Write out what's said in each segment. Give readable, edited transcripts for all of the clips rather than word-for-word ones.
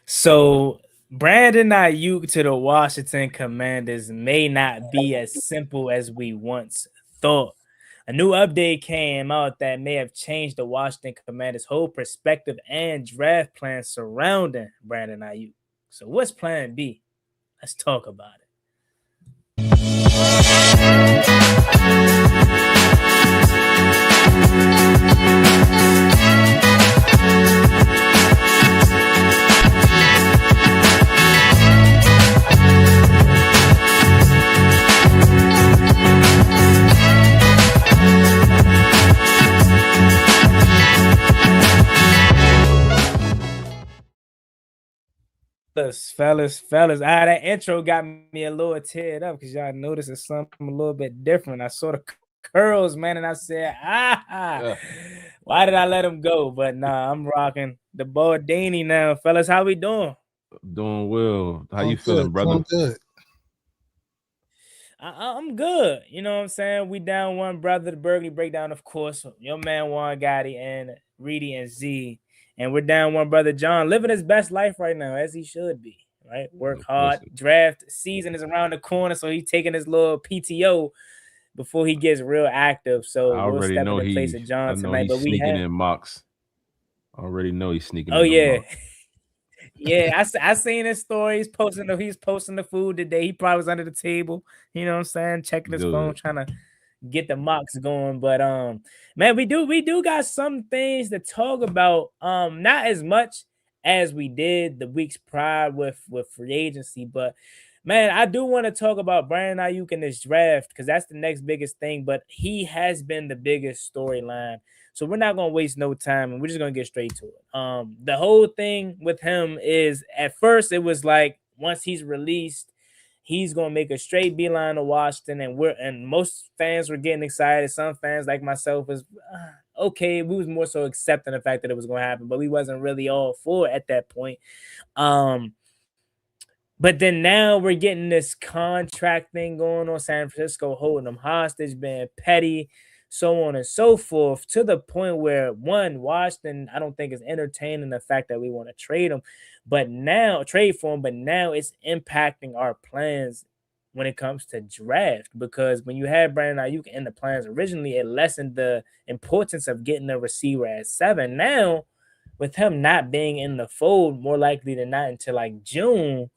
So Brandon Aiyuk to the Washington Commanders may not be as simple as we once thought. A new update came out that may have changed the Washington Commanders' whole perspective and draft plan surrounding Brandon Aiyuk. So what's plan B? Let's talk about it. Fellas. That intro got me a little teared up because y'all noticed it's something a little bit different. I saw the curls, man, and I said, Yeah, why did I let him go? But nah, I'm rocking the Baldini now, fellas. How we doing? doing well. How you Doing feeling, good, brother? doing good. I'm good. You know what I'm saying? We down one brother, the Burgundy breakdown, of course. Your man Juan Gotti and Reedy and Z. And we're down one brother, John, living his best life right now, as he should be. Right? Work Of course. hard. Draft season is around the corner, so he's taking his little PTO before he gets real active. I So we'll already step in know the place of I John know tonight. he's But we sneaking have in mocks. I already know he's sneaking oh in the yeah. mocks. Yeah, I seen his story. He's posting the food today. He probably was under the table, you know what I'm saying, checking his phone, Good. trying to get the mocks going. But man, we do got some things to talk about. Not as much as we did the weeks prior with free agency, but man, I do want to talk about Brandon Aiyuk in this draft because that's the next biggest thing. But he has been the biggest storyline. So we're not gonna waste no time and we're just gonna get straight to it. The whole thing with him is at first it was like once he's released, he's gonna make a straight beeline to Washington, and most fans were getting excited. Some fans like myself was okay. We was more so accepting the fact that it was gonna happen, but we wasn't really all for it at that point. Um, but then now we're getting this contract thing going on, San Francisco holding them hostage, being petty, so on and so forth, to the point where one, Washington, I don't think is entertaining the fact that we want to trade for him, but now it's impacting our plans when it comes to draft. Because when you had Brandon Ayuk in the plans originally, it lessened the importance of getting a receiver at 7. Now, with him not being in the fold, more likely than not until like June,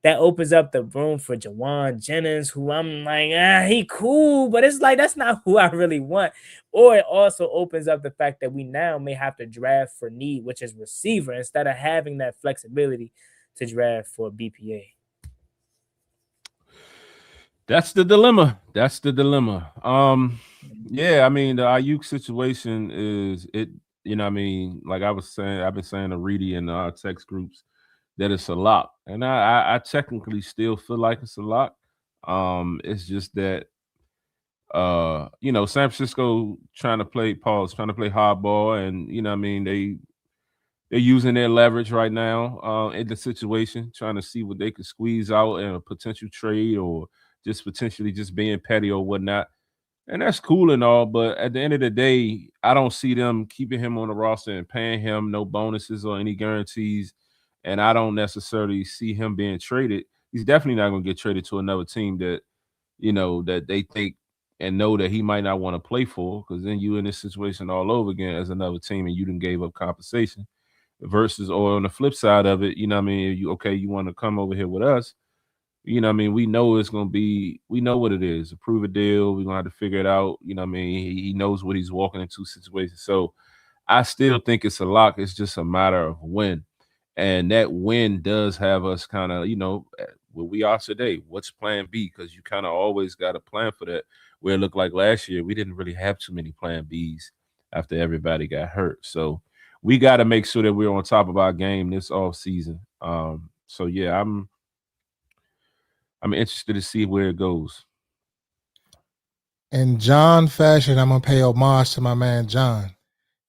that opens up the room for Jawan Jennings, who I'm like, he cool, but it's like that's not who I really want. Or it also opens up the fact that we now may have to draft for need, which is receiver, instead of having that flexibility to draft for BPA. That's the dilemma. That's the dilemma. Yeah, I mean the Ayuk situation is it. You know, what I mean, like I was saying, I've been saying to Reedy in our text groups that it's a lock, and I technically still feel like it's a lock. It's just that San Francisco trying to play hardball, and you know, what I mean, they're using their leverage right now in the situation, trying to see what they can squeeze out in a potential trade or just potentially just being petty or whatnot. And that's cool and all, but at the end of the day, I don't see them keeping him on the roster and paying him no bonuses or any guarantees. And I don't necessarily see him being traded. He's definitely not going to get traded to another team that, that they think and know that he might not want to play for, because then you in this situation all over again as another team and you didn't gave up compensation versus, or on the flip side of it, what I mean, you want to come over here with us, what I mean, we know it's gonna be, we know what it is, approve a deal, we're gonna have to figure it out, what I mean, he knows what he's walking into situations. So I still think it's a lock. It's just a matter of when. And that win does have us kind of, where we are today. What's plan B? Because you kind of always got a plan for that. Where it looked like last year, we didn't really have too many plan Bs after everybody got hurt. So we got to make sure that we're on top of our game this off season. So yeah, I'm interested to see where it goes. In John fashion, I'm gonna pay homage to my man John.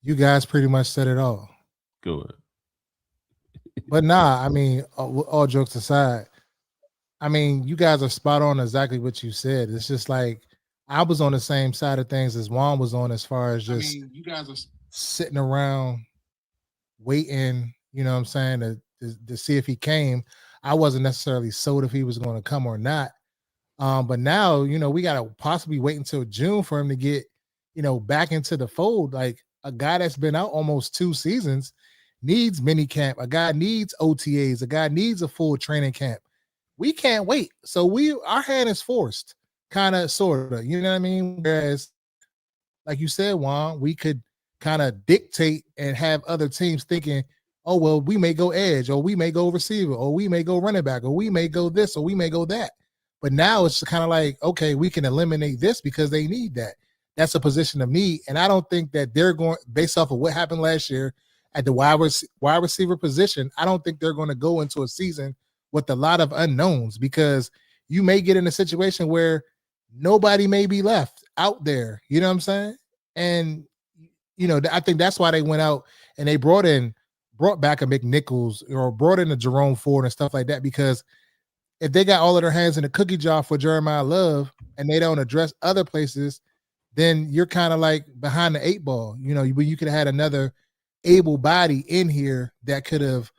You guys pretty much said it all. Good. But nah, I mean, all jokes aside, I mean, you guys are spot on exactly what you said. It's just like I was on the same side of things as Juan was on, as far as just You guys are sitting around waiting, you know what I'm saying, to see if he came. I wasn't necessarily sold if he was going to come or not. But now, we got to possibly wait until June for him to get, back into the fold. Like a guy that's been out almost 2 seasons needs mini camp. A guy needs OTAs. A guy needs a full training camp. We can't wait. So our hand is forced, kind of, sort of. You know what I mean? Whereas, like you said, Juan, we could kind of dictate and have other teams thinking, oh, well, we may go edge, or we may go receiver, or we may go running back, or we may go this, or we may go that. But now it's kind of like, okay, we can eliminate this because they need that. That's a position of need. And I don't think that they're going, based off of what happened last year at the wide receiver position, I don't think they're going to go into a season with a lot of unknowns, because you may get in a situation where nobody may be left out there. You know what I'm saying? And, I think that's why they went out and they brought back a McNichols or brought in a Jerome Ford and stuff like that, because if they got all of their hands in the cookie jar for Jeremiah Love and they don't address other places, then you're kind of like behind the 8 ball. When you could have had another able body in here that could have,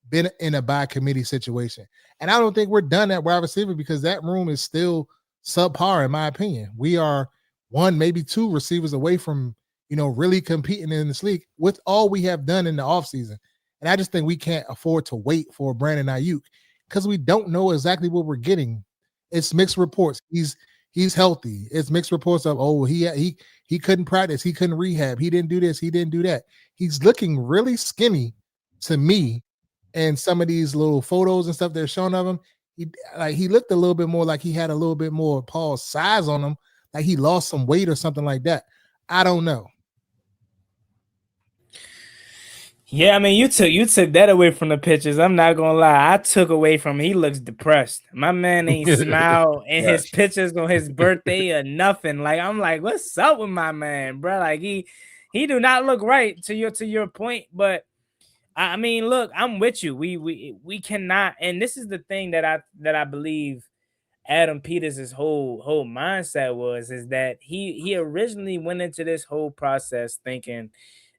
been in a by committee situation. And I don't think we're done at wide receiver, because that room is still subpar, in my opinion. We are 1, maybe 2 receivers away from, really competing in this league with all we have done in the offseason. And I just think we can't afford to wait for Brandon Aiyuk, because we don't know exactly what we're getting. It's mixed reports. He's healthy. It's mixed reports of, oh, he couldn't practice, he couldn't rehab, he didn't do this, he didn't do that. He's looking really skinny to me, and some of these little photos and stuff they're showing of him. He looked a little bit more like he had a little bit more Paul's size on him, like he lost some weight or something like that. I don't know. Yeah, I mean, you took that away from the pictures. I'm not gonna lie. I took away from he looks depressed. My man ain't smile in his pictures on his birthday or nothing. Like, I'm like, what's up with my man, bro? Like he do not look right, to your point. But I mean, look, I'm with you. We cannot, and this is the thing that I believe Adam Peters' whole mindset is that he originally went into this whole process thinking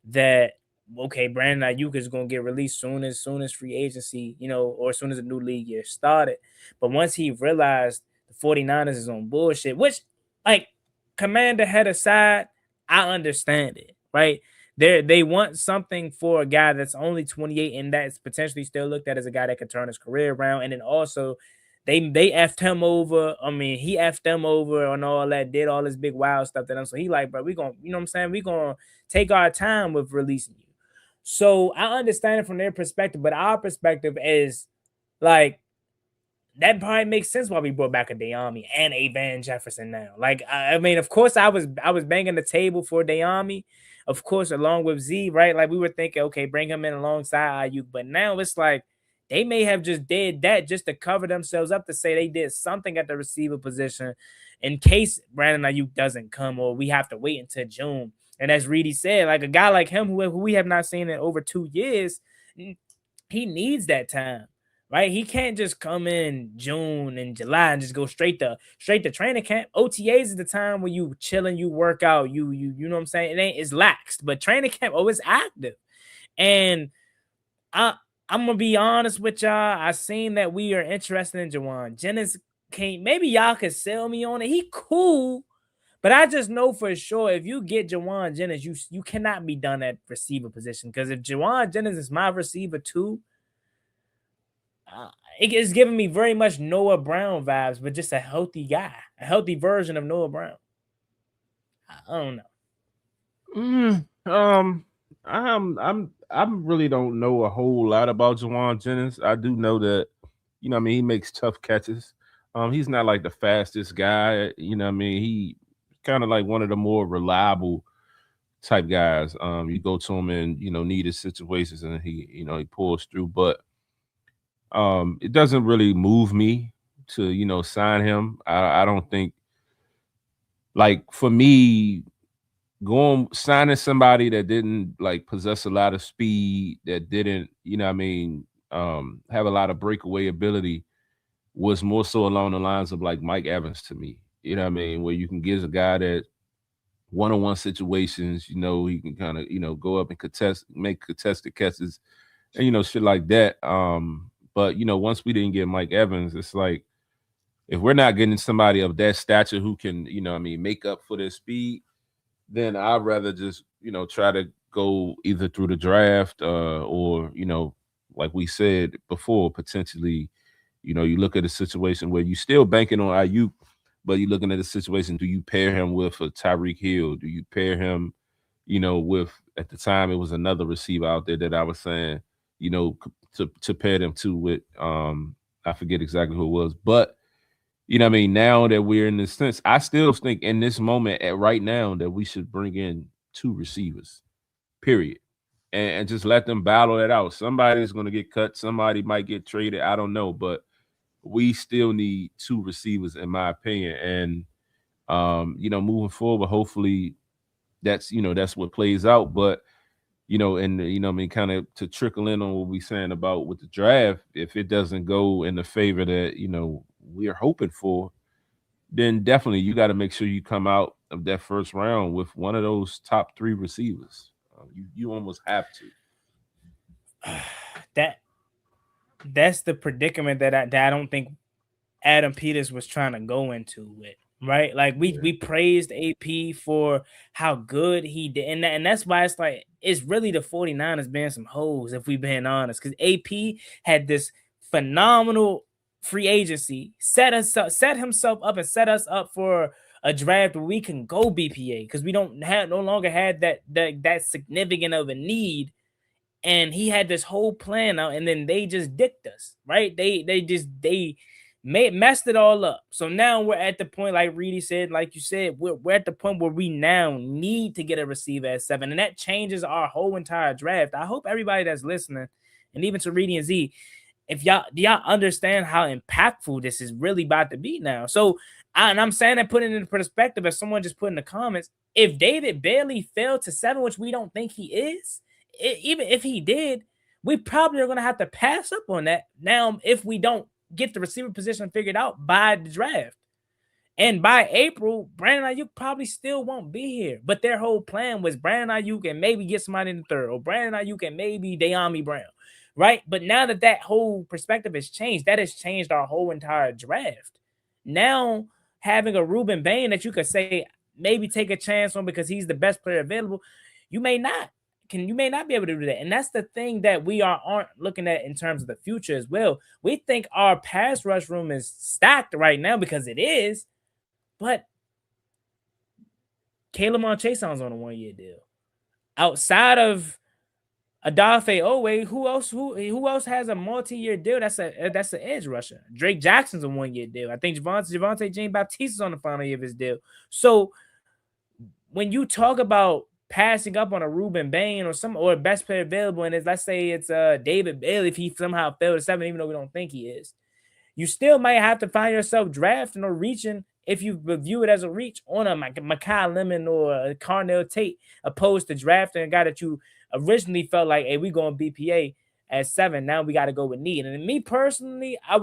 that, okay, Brandon Aiyuk is going to get released soon as free agency, or as soon as the new league year started. But once he realized the 49ers is on bullshit, which, like, Commander head aside, I understand it, right? They want something for a guy that's only 28 and that's potentially still looked at as a guy that could turn his career around. And then also they effed him over. I mean, he effed them over and all that, did all this big wild stuff to them. So he like, bro, we gonna, you know what I'm saying? We gonna take our time with releasing you. So I understand it from their perspective, but our perspective is like, that probably makes sense why we brought back a Dayami and a Van Jefferson now. Like, I mean, of course, I was banging the table for Dayami, of course, along with Z, right? Like, we were thinking, okay, bring him in alongside Aiyuk, but now it's like they may have just did that just to cover themselves up, to say they did something at the receiver position in case Brandon Aiyuk doesn't come, or we have to wait until June. And as Reedy said, like a guy like him, who we have not seen in over 2 years, he needs that time. Right, he can't just come in June and July and just go straight to training camp. OTAs is the time where you chilling, you work out, you know what I'm saying. It's laxed, but training camp, it's active. And I'm gonna be honest with y'all. I seen that we are interested in Jauan Jennings. Maybe y'all could sell me on it. He cool, but I just know for sure if you get Jauan Jennings, you cannot be done at receiver position, because if Jauan Jennings is my receiver too. It is giving me very much Noah Brown vibes, but just a healthy guy, a healthy version of Noah Brown. I don't know. I really don't know a whole lot about Jauan Jennings. I do know that, I mean, he makes tough catches. He's not like the fastest guy, I mean, he kind of like one of the more reliable type guys. You go to him in, needed situations and he pulls through, but it doesn't really move me to, sign him. I don't think, like, for me, signing somebody that didn't like possess a lot of speed, that didn't, have a lot of breakaway ability, was more so along the lines of like Mike Evans to me. Where you can give a guy that one-on-one situations, he can kind of, go up and make contested catches and shit like that. But once we didn't get Mike Evans, it's like if we're not getting somebody of that stature who can, make up for their speed, then I'd rather just, try to go either through the draft or, like we said before, potentially, you look at a situation where you still banking on Aiyuk, but you're looking at a situation, do you pair him with a Tyreek Hill? Do you pair him, with, at the time, it was another receiver out there that I was saying, to pair them to with, I forget exactly who it was, but now that we're in this sense, I still think in this moment right now that we should bring in 2 receivers, period. And just let them battle it out. Somebody's going to get cut. Somebody might get traded. I don't know. But we still need 2 receivers, in my opinion. And, moving forward, hopefully that's what plays out. But, and, kind of to trickle in on what we're saying about with the draft, if it doesn't go in the favor that, we're hoping for, then definitely you got to make sure you come out of that first round with one of those top 3 receivers. You almost have to. That's the predicament that I don't think Adam Peters was trying to go into with, right? Like we praised AP for how good he did, and that's why it's like it's really the 49ers being some hoes, if we've been honest, because AP had this phenomenal free agency, set himself up and set us up for a draft where we can go BPA because we no longer had that significant of a need. And he had this whole plan out, and then they just dicked us, right? They messed it all up. So now we're at the point, like Reedy said, like you said, we're at the point where we now need to get a receiver at 7, and that changes our whole entire draft. I hope everybody that's listening, and even to Reedy and Z, do y'all understand how impactful this is really about to be now? So, I'm saying that, putting it in perspective, as someone just put in the comments, if David Bailey fell to 7, which we don't think he is, even if he did, we probably are going to have to pass up on that now if we don't get the receiver position figured out by the draft. And by April, Brandon Aiyuk probably still won't be here. But their whole plan was Brandon Aiyuk and maybe get somebody in the 3rd, or Brandon Aiyuk and maybe De'Ami Brown, right? But now that whole perspective has changed, that has changed our whole entire draft. Now, having a Ruben Bain that you could say maybe take a chance on because he's the best player available, you may not be able to do that. And that's the thing that we aren't looking at in terms of the future as well. We think our pass rush room is stacked right now because it is, but Caleb Chason's on a 1-year deal. Outside of Adafe Owe, who else has a multi-year deal? That's an edge rusher. Drake Jackson's a 1-year deal. I think Javonte Jean-Baptiste is on the final year of his deal. So when you talk about passing up on a Ruben Bain or best player available, and let's say it's David Bailey, if he somehow fell to 7, even though we don't think he is, you still might have to find yourself drafting or reaching, if you view it as a reach, on a Mekhi Lemon or a Carnell Tate, opposed to drafting a guy that you originally felt like, hey, we going BPA at 7. Now we got to go with need. And me personally, I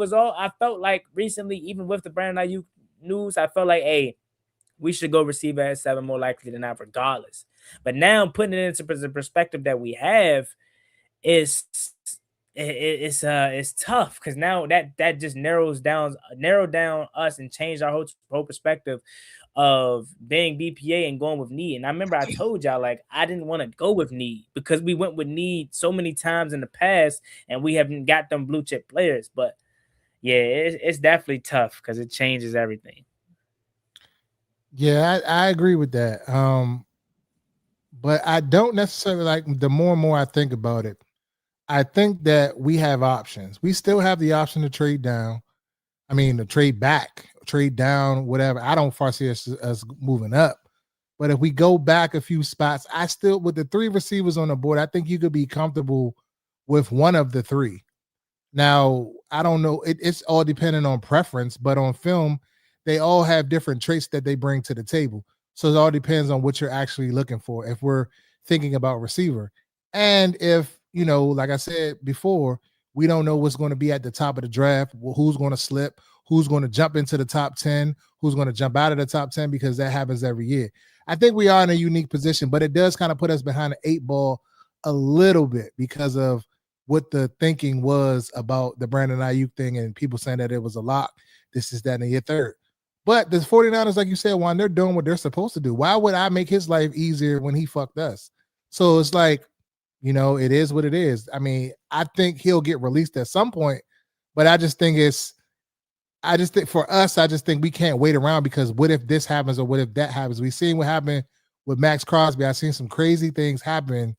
felt like recently, even with the Brandon Aiyuk news, I felt like, hey, we should go receiver at 7 more likely than not, regardless. But now putting it into the perspective that we have it's tough, because now that just narrowed down us and changed our whole perspective of being BPA and going with need. And I remember I told y'all, like, I didn't want to go with need because we went with need so many times in the past and we haven't got them blue chip players. But yeah, it's definitely tough because it changes everything. Yeah, I agree with that. But I don't necessarily, like, the more and more I think about it, I think that we have options. We still have the option to trade down. I mean, to trade back, trade down, whatever. I don't foresee us moving up. But if we go back a few spots, I still, with the 3 receivers on the board, I think you could be comfortable with one of the 3. Now, I don't know. It's all dependent on preference, but on film, they all have different traits that they bring to the table. So it all depends on what you're actually looking for if we're thinking about receiver. And if, like I said before, we don't know what's going to be at the top of the draft, who's going to slip, who's going to jump into the top 10, who's going to jump out of the top 10, because that happens every year. I think we are in a unique position, but it does kind of put us behind the 8 ball a little bit because of what the thinking was about the Brandon Aiyuk thing and people saying that it was a lock. This is that and the third. But the 49ers, like you said, Juan, they're doing what they're supposed to do. Why would I make his life easier when he fucked us? So it's like, it is what it is. I mean, I think he'll get released at some point, but I just think for us, I just think we can't wait around because what if this happens or what if that happens? We've seen what happened with Max Crosby. I've seen some crazy things happen,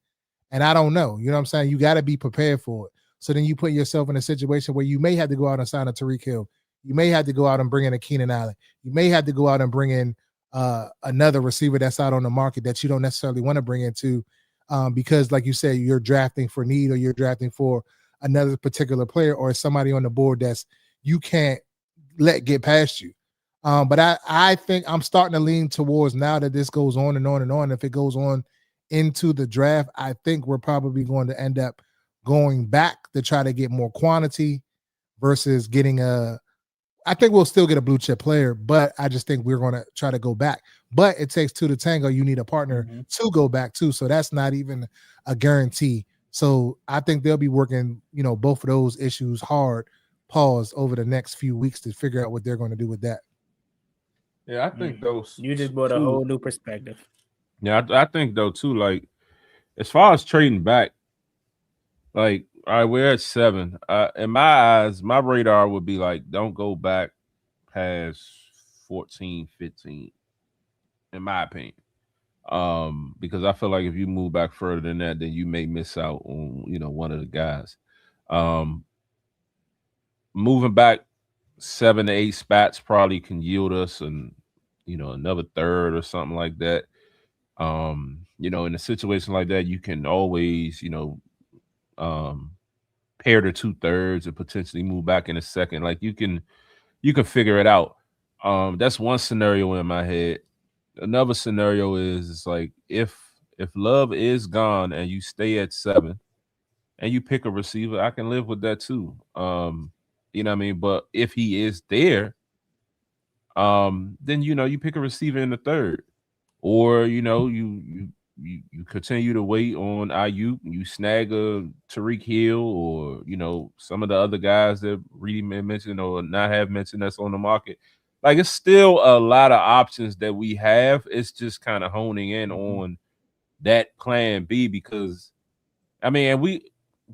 and I don't know. You know what I'm saying? You got to be prepared for it. So then you put yourself in a situation where you may have to go out and sign a Tariq Hill. You may have to go out and bring in a Keenan Allen. You may have to go out and bring in another receiver that's out on the market that you don't necessarily want to bring into because, like you said, you're drafting for need or you're drafting for another particular player or somebody on the board that's you can't let get past you. But I think I'm starting to lean towards now that this goes on and on and on. If it goes on into the draft, I think we're probably going to end up going back to try to get more quantity versus getting I think we'll still get a blue chip player, but I just think we're going to try to go back. But it takes two to tango. You need a partner to go back too. So that's not even a guarantee. So I think they'll be working, both of those issues hard, over the next few weeks to figure out what they're going to do with that. Yeah, I think those. You just brought a whole new perspective. Yeah, I think though too. Like, as far as trading back, like, all right, we're at 7. In my eyes, my radar would be like, don't go back past 14, 15. In my opinion, because I feel like if you move back further than that, then you may miss out on one of the guys. Moving back 7 to 8 spots probably can yield us another third or something like that. In a situation like that, you can always pair the 2/3 and potentially move back in a second. Like you can figure it out. That's one scenario in my head. Another scenario is like if Love is gone and you stay at 7 and you pick a receiver, I can live with that too. You know what I mean? But if he is there, then you pick a receiver in the 3rd. Or you continue to wait on Aiyuk, you snag a Tariq Hill or some of the other guys that Reedy mentioned or not have mentioned that's on the market. Like, it's still a lot of options that we have. It's just kind of honing in on that plan B because I mean, and we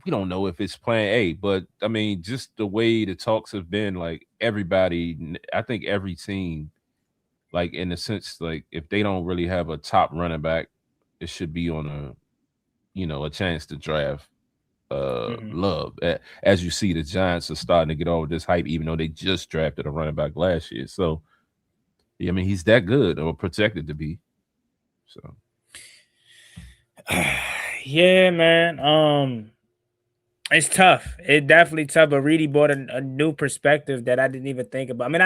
don't know if it's plan A, but I mean, just the way the talks have been, like everybody, I think every team, like in the sense, like if they don't really have a top running back, it should be on a chance to draft Love. As you see, the Giants are starting to get over this hype, even though they just drafted a running back last year. So, yeah, I mean, he's that good or projected to be. So, yeah, man. It's tough. It's definitely tough. But Reedy brought a new perspective that I didn't even think about. I mean,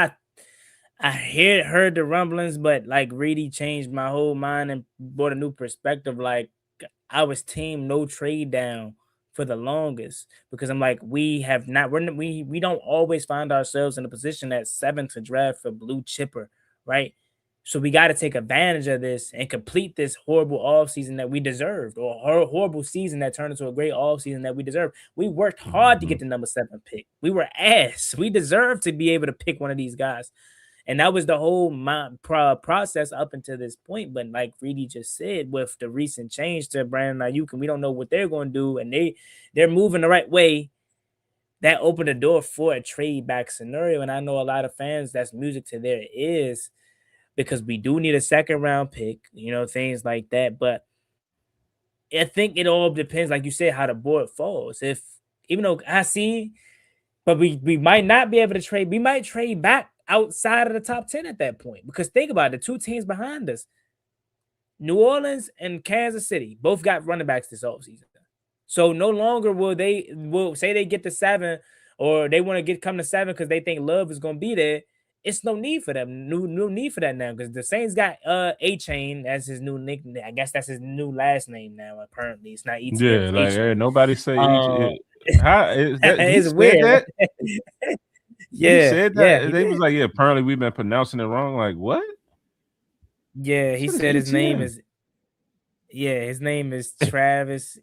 I heard the rumblings, but like Reedy changed my whole mind and brought a new perspective. Like I was team no trade down for the longest because I'm like, we don't always find ourselves in a position at 7 to draft for blue chipper, right? So we got to take advantage of this and complete this horrible offseason that we deserved, or horrible season that turned into a great offseason that we deserved. We worked hard to get the number 7 pick. We were ass. We deserved to be able to pick one of these guys. And that was the whole process up until this point. But like Reedy just said, with the recent change to Brandon Aiyuk, and we don't know what they're going to do, and they're moving the right way, that opened the door for a trade back scenario. And I know a lot of fans, that's music to their ears, because we do need a 2nd round pick, things like that. But I think it all depends, like you said, how the board falls. Even though I see, but we might not be able to trade. We might trade back outside of the top 10 at that point. Because think about it, the 2 teams behind us, New Orleans and Kansas City, both got running backs this offseason. So no longer will say they get to 7 or they want to come to 7 because they think Love is going to be there. It's no need for them. No need for that now because the Saints got A-Chain as his new nickname. I guess that's his new last name now. Apparently, it's not ETN. Yeah, like nobody say how is that? It's weird. That? Yeah, he said that. Yeah, they was like, yeah, apparently we've been pronouncing it wrong. Like what? Yeah, he said his name is. Yeah, his name is Travis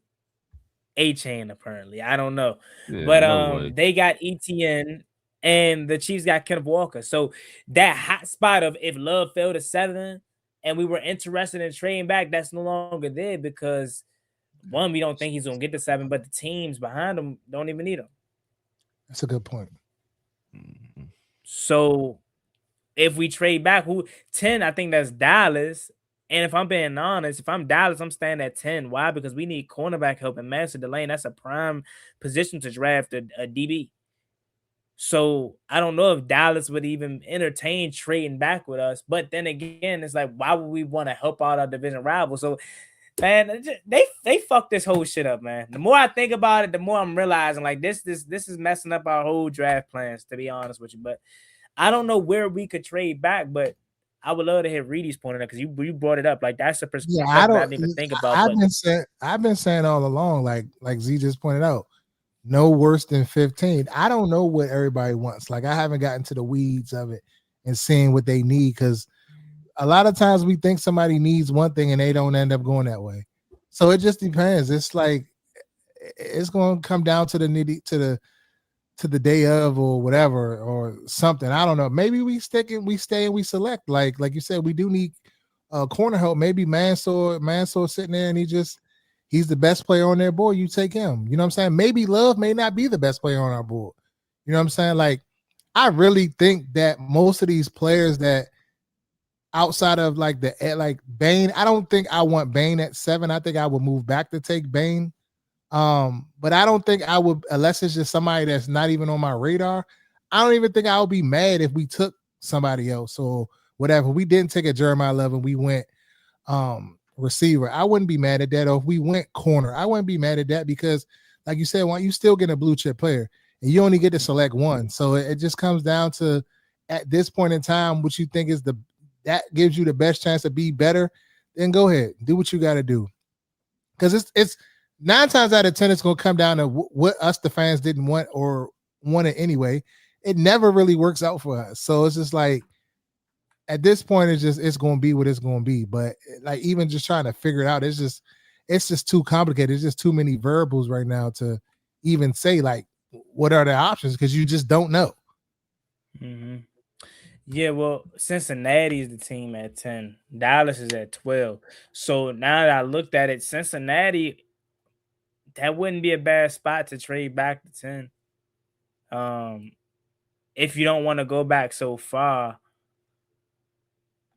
A-Chain apparently. I don't know. Yeah, But no way. they got ETN and the Chiefs got Kenneth Walker. So that hot spot of if Love fell to 7 and we were interested in trading back, that's no longer there because one, we don't think he's gonna get to 7, but the teams behind him don't even need him. That's a good point. So if we trade back, 10, I think that's Dallas. And if I'm being honest, if I'm Dallas, I'm staying at 10. Why? Because we need cornerback help and Master Delane. That's a prime position to draft a DB. So I don't know if Dallas would even entertain trading back with us. But then again, it's like, why would we want to help out our division rival? So, man, they fucked this whole shit up, man. The more I think about it, the more I'm realizing like this is messing up our whole draft plans, to be honest with you. But I don't know where we could trade back, but I would love to hear Reedy's point on that because you brought it up. Like that's a perspective I didn't even think about. I've been saying all along, like Z just pointed out, no worse than 15. I don't know what everybody wants. Like I haven't gotten to the weeds of it and seeing what they need because a lot of times we think somebody needs one thing and they don't end up going that way. So it just depends. It's like it's going to come down to to the day of or whatever or something. I don't know. Maybe we stay and we select. Like you said, we do need corner help. Maybe Mansour sitting there and he's the best player on their board. You take him. You know what I'm saying? Maybe Love may not be the best player on our board. You know what I'm saying? Like I really think that most of these players that outside of like Bain, I don't think I want Bain at 7. I think I would move back to take Bain. But I don't think I would, unless it's just somebody that's not even on my radar. I don't even think I would be mad if we took somebody else or whatever. We didn't take a Jeremiah Love and we went receiver. I wouldn't be mad at that. Or if we went corner, I wouldn't be mad at that because, like you said, you still get a blue chip player and you only get to select one. So it just comes down to at this point in time, what you think is that gives you the best chance to be better. Then go ahead, do what you got to do because it's 9 times out of 10, it's going to come down to what us, the fans, didn't want or want it anyway. It never really works out for us. So it's just like, at this point, it's going to be what it's going to be. But like, even just trying to figure it out, it's just too complicated. It's just too many variables right now to even say like, what are the options? Because you just don't know. Mm-hmm. Yeah, well, Cincinnati is the team at 10. Dallas is at 12. So now that I looked at it, Cincinnati, that wouldn't be a bad spot to trade back to 10. If you don't want to go back so far.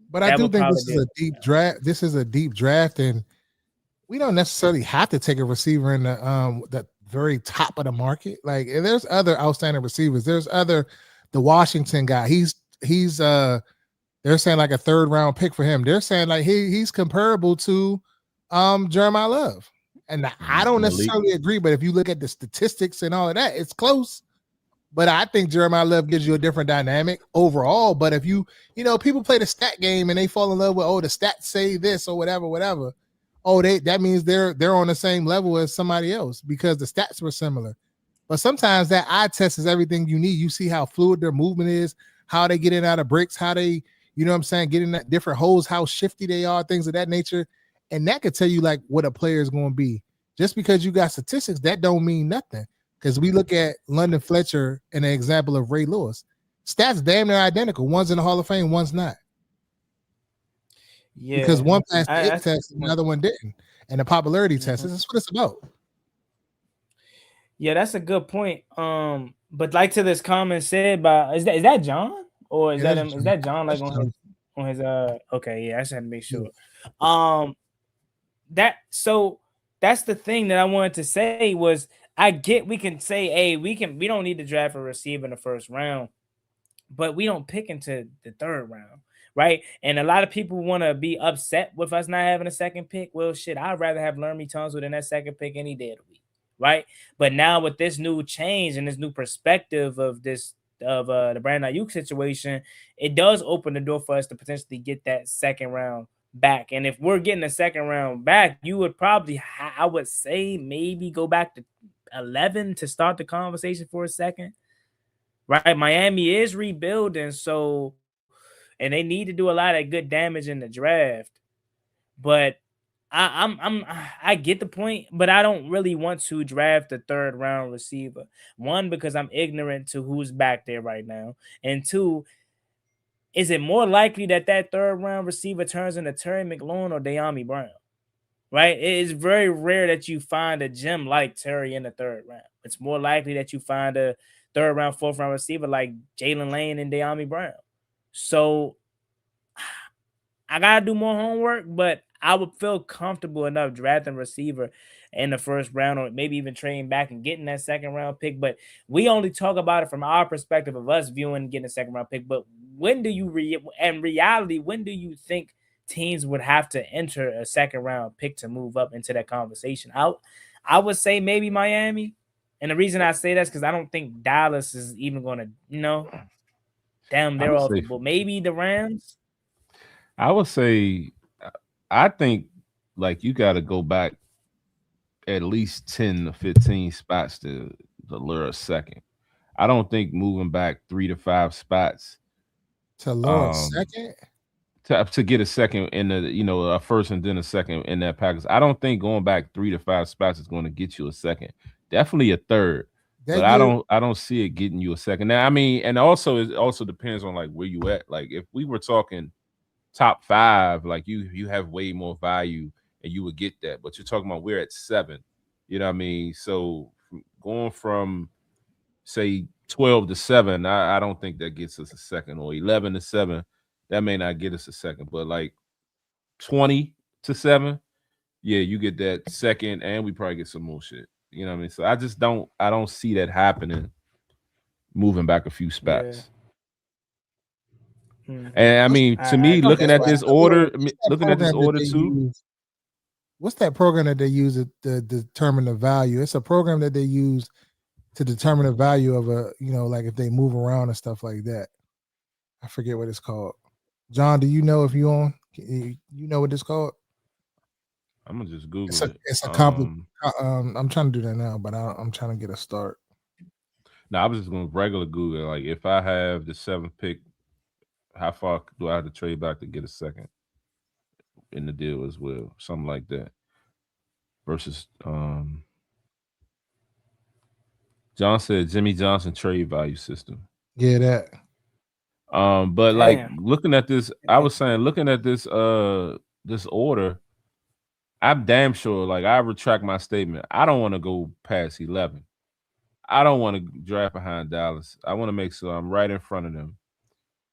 But I do think this is a deep draft. This is a deep draft, and we don't necessarily have to take a receiver in the very top of the market. Like there's other outstanding receivers. There's the Washington guy. They're saying like a 3rd round pick for him. They're saying like he's comparable to Jeremiah Love. And I don't necessarily agree, but if you look at the statistics and all of that, it's close. But I think Jeremiah Love gives you a different dynamic overall. But if people play the stat game and they fall in love with, the stats say this or whatever. That means they're on the same level as somebody else because the stats were similar. But sometimes that eye test is everything you need. You see how fluid their movement is, how they get in out of breaks, how they, you know what I'm saying, get in that different holes, how shifty they are, things of that nature. And that could tell you like what a player is going to be. Just because you got statistics, that don't mean nothing. Because we look at London Fletcher and an example of Ray Lewis. Stats damn near identical. One's in the Hall of Fame, one's not. Yeah. Because one passed the it test and the other one didn't. And the popularity test. That's what it's about. Yeah, that's a good point. But like to this comment said by is that John? Or is that him? Is that John like on his okay, yeah, I just had to make sure. Yeah. That's the thing that I wanted to say was I get we can say, hey, we don't need to draft a receiver in the 1st round, but we don't pick into the 3rd round, right? And a lot of people want to be upset with us not having a 2nd pick. Well, shit, I'd rather have Laramie Tunsil than that 2nd pick any day of the week, right? But now with this new change and this new perspective of the Brandon Aiyuk situation, it does open the door for us to potentially get that 2nd round back. And if we're getting a 2nd round back, you would probably, I would say, maybe go back to 11 to start the conversation for a second, right? Miami is rebuilding, and they need to do a lot of good damage in the draft. But I get the point, but I don't really want to draft a third round receiver. One, because I'm ignorant to who's back there right now, and two, is it more likely that third round receiver turns into Terry McLaurin or De'Ami Brown? Right? It is very rare that you find a gem like Terry in the third round. It's more likely that you find a third round, fourth round receiver like Jalen Lane and De'Ami Brown. So I gotta do more homework, but I would feel comfortable enough drafting receiver in the first round, or maybe even trading back and getting that second round pick. But we only talk about it from our perspective of us viewing and getting a second round pick. But when do you in reality, when do you think teams would have to enter a second round pick to move up into that conversation? I would say maybe Miami. And the reason I say that is because I don't think Dallas is even going to, damn, they're awful. But maybe the Rams. I would say, I think like you got to go back at least 10 to 15 spots to lure a second. I don't think moving back 3 to 5 spots to lure a second to get a second in the a first and then a second in that package. I don't think going back 3 to 5 spots is going to get you a second. Definitely a third. But I don't see it getting you a second. Now, I mean, and also it also depends on like where you at. Like if we were talking top 5, like you have way more value and you would get that. But you're talking about we're at 7. You know what I mean? So going from say 12 to 7, I don't think that gets us a second, or 11 to 7. That may not get us a second, but like 20 to 7, yeah, you get that second, and we probably get some more shit. You know what I mean? So I don't see that happening moving back a few spots. Yeah. And I mean, to me, looking at this order too. What's that program that they use to determine the value? It's a program that they use to determine the value of a, like if they move around and stuff like that. I forget what it's called. John, do you know if you on? You know what it's called? I'm gonna just Google it. It's a complicated. I'm trying to do that now, but I'm trying to get a start. No, I was just gonna regular Google. Like, if I have the 7th pick, how far do I have to trade back to get a second in the deal as well? Something like that. Versus, John said Jimmy Johnson trade value system. Yeah, that. But like looking at this, I was saying, looking at this this order, I'm damn sure, like, I retract my statement. I don't want to go past 11. I don't want to draft behind Dallas. I want to make sure I'm right in front of them.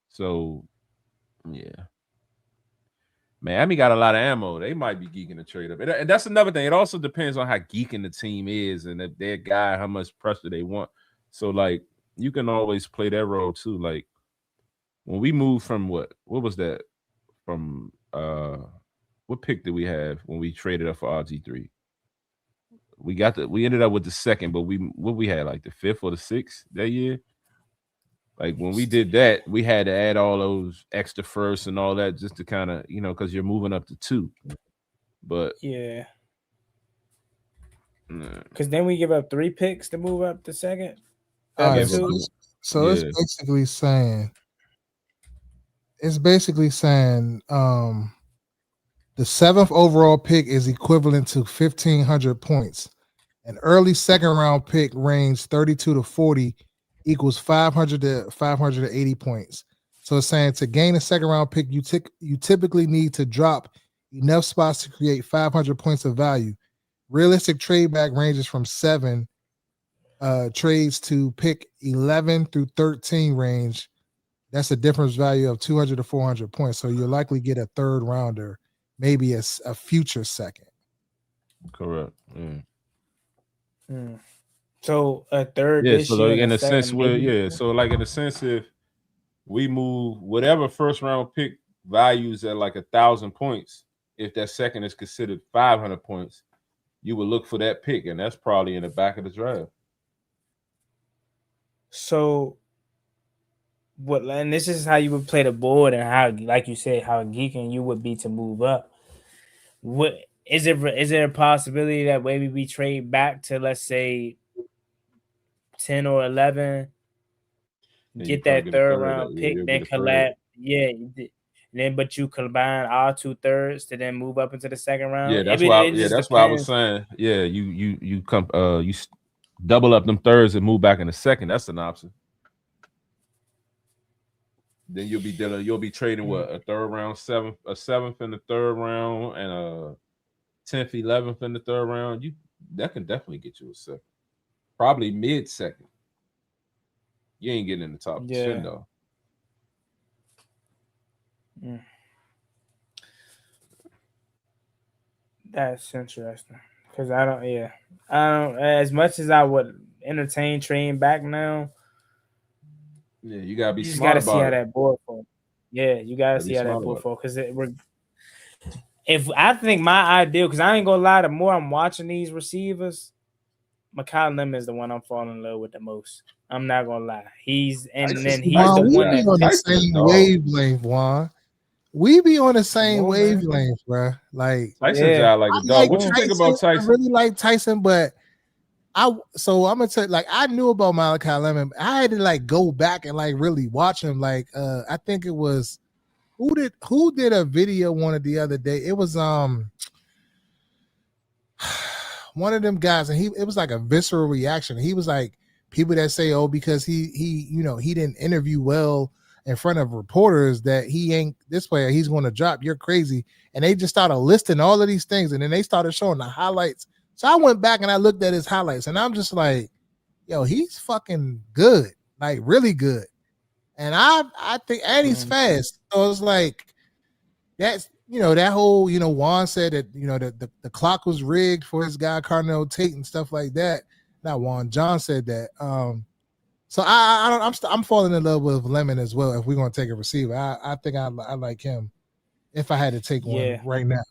So, yeah. Miami got a lot of ammo. They might be geeking to trade up. And that's another thing. It also depends on how geeking the team is and if their guy, how much pressure they want. So, like, you can always play that role too. Like, when we moved from what was that? From what pick did we have when we traded up for RG3? We ended up with the 2nd, but we had like the 5th or the 6th that year. Like when we did that, we had to add all those extra firsts and all that just to kind of, because you're moving up to 2. But yeah, because then we give up 3 picks to move up to 2nd. Right, so it's basically saying the 7th overall pick is equivalent to 1,500 points. An early second round pick range 32 to 40 equals 500 to 580 points. So it's saying to gain a second round pick, you typically need to drop enough spots to create 500 points of value. Realistic trade back ranges from 7 trades to pick 11 through 13 range. That's a difference value of 200 to 400 points. So you'll likely get a third rounder, maybe a future second. Correct. So a third. Yeah. So like in a sense, So like in a sense, if we move whatever first round pick values at like 1,000 points, if that second is considered 500 points, you would look for that pick, and that's probably in the back of the draft. So, and this is how you would play the board, and how, like you said, how geeking you would be to move up. What is there a possibility that maybe we trade back to, let's say, 10 or 11, get that third round pick, then collapse? Yeah, then but you combine all 2/3 to then move up into the second round. Yeah, that's It why. just That's why I was depends. saying. Yeah, you come double up them thirds and move back in the second. That's an option. Then you'll be trading what, a third round, a seventh in the third round, and a 10th, 11th in the third round. That can definitely get you a second. Probably mid second. You ain't getting in the top 10 though. That's interesting because I don't. Yeah, I don't. As much as I would entertain trading back now, yeah, you gotta be you just smart gotta see about how it. that board falls. Yeah, you gotta see how that board falls because if I think my ideal, because I ain't gonna lie, the more I'm watching these receivers, Mekhi Lemon is the one I'm falling in love with the most. I'm not gonna lie. He's the one be that on the same wavelength, Juan. We be on the same wavelength, bro. Like Tyson's out like a dog. What you think about Tyson? I really like Tyson, but I'm gonna tell you, like, I knew about Malachi Lemon. I had to like go back and like really watch him. Like, I think it was who did a video one of the other day. It was one of them guys, and it was like a visceral reaction. He was like, people that say, oh, because he didn't interview well in front of reporters, that he ain't this player, he's going to drop, you're crazy. And they just started listing all of these things, and then they started showing the highlights. So I went back and I looked at his highlights, and I'm just like, yo, he's fucking good, like really good. And I think, and he's fast. So it's like, that's, that whole, Juan said that, that the clock was rigged for his guy Carnell Tate and stuff like that. Not Juan, John said that. So I'm falling in love with Lemon as well. If we're gonna take a receiver, I think I like him. If I had to take one right now,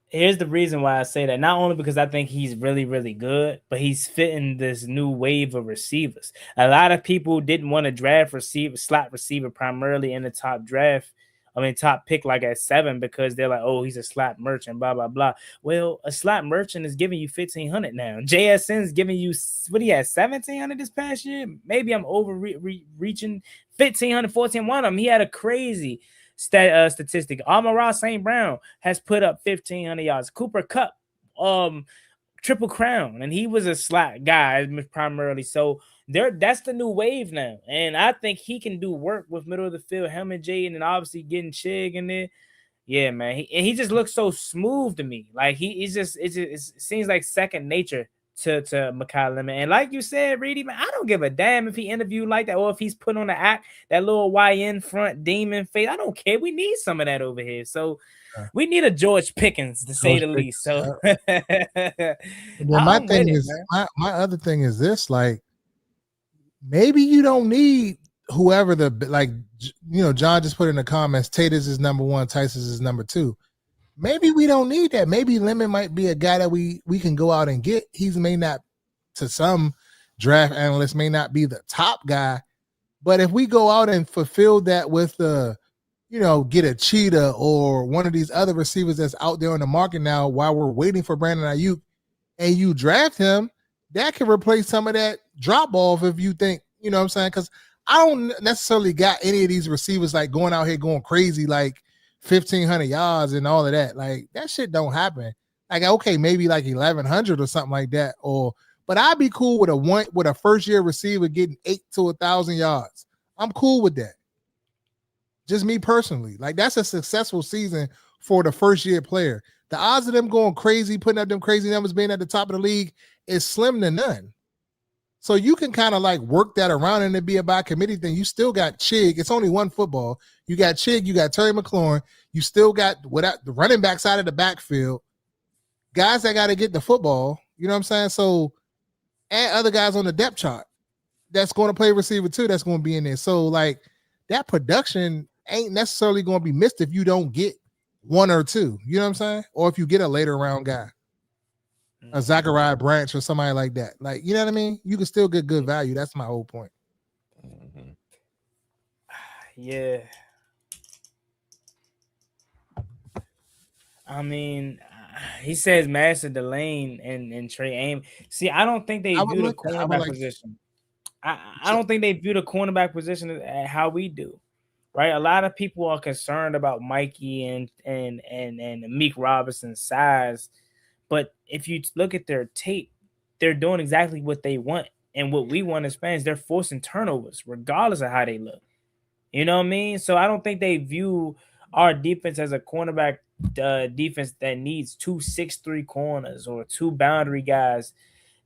here's the reason why I say that. Not only because I think he's really, really good, but he's fitting this new wave of receivers. A lot of people didn't want to draft slot receiver primarily in the top draft. I mean, top pick like at 7 because they're like, oh, he's a slot merchant, blah, blah, blah. Well, a slot merchant is giving you $1,500 now. JSN's giving you, what he had, $1,700 this past year? Maybe I'm reaching $1,500, $1,400. One of them, he had a crazy statistic. Amon-Ra St. Brown has put up 1,500 yards. Cooper Kupp, Triple Crown, and he was a slot guy primarily. So that's the new wave now, and I think he can do work with middle of the field, him and Jay, and then obviously getting Chig in there. Yeah, man, he just looks so smooth to me. Like it seems like second nature to Mekhi Lemon. And like you said, Reedy, man, I don't give a damn if he interviewed like that or if he's put on the act, that little YN front demon face. I don't care. We need some of that over here. So we need a George Pickens, to say the least. So my thing is, my other thing is this, like, maybe you don't need whoever John just put in the comments, Tate is his number 1, Tyson is number 2. Maybe we don't need that. Maybe Lemon might be a guy that we can go out and get. He may not, to some draft analysts, may not be the top guy, but if we go out and fulfill that with get a Cheetah or one of these other receivers that's out there on the market now while we're waiting for Brandon Aiyuk, and you draft him, that can replace some of that drop off if you think, you know what I'm saying? Because I don't necessarily got any of these receivers like going out here going crazy, like 1,500 yards and all of that. Like, that shit don't happen. Like, okay, maybe like 1,100 or something like that. But I'd be cool with a first year receiver getting 8 to 1,000 yards. I'm cool with that. Just me personally. Like, that's a successful season for the first year player. The odds of them going crazy, putting up them crazy numbers, being at the top of the league is slim to none. So you can kind of like work that around and it be a by committee thing. You still got Chig. It's only one football. You got Chig, you got Terry McLaurin. You still got the running back side of the backfield. Guys that got to get the football. You know what I'm saying? So, and other guys on the depth chart that's going to play receiver too, that's going to be in there. So, like, that production ain't necessarily going to be missed if you don't get 1 or 2. You know what I'm saying? Or if you get a later round guy. A Zachariah Branch or somebody like that. Like, you know what I mean? You can still get good value. That's my whole point. Mm-hmm. Yeah. I mean, he says Master Delane and Trey Aim. See, I don't think they view the cornerback position. I don't think they view the cornerback position how we do. right? A lot of people are concerned about Mikey and Meek Robinson's size, but if you look at their tape, they're doing exactly what they want and what we want as fans. They're forcing turnovers, regardless of how they look. You know what I mean? So I don't think they view our defense as a cornerback defense that needs 2 6'3" corners or 2 boundary guys.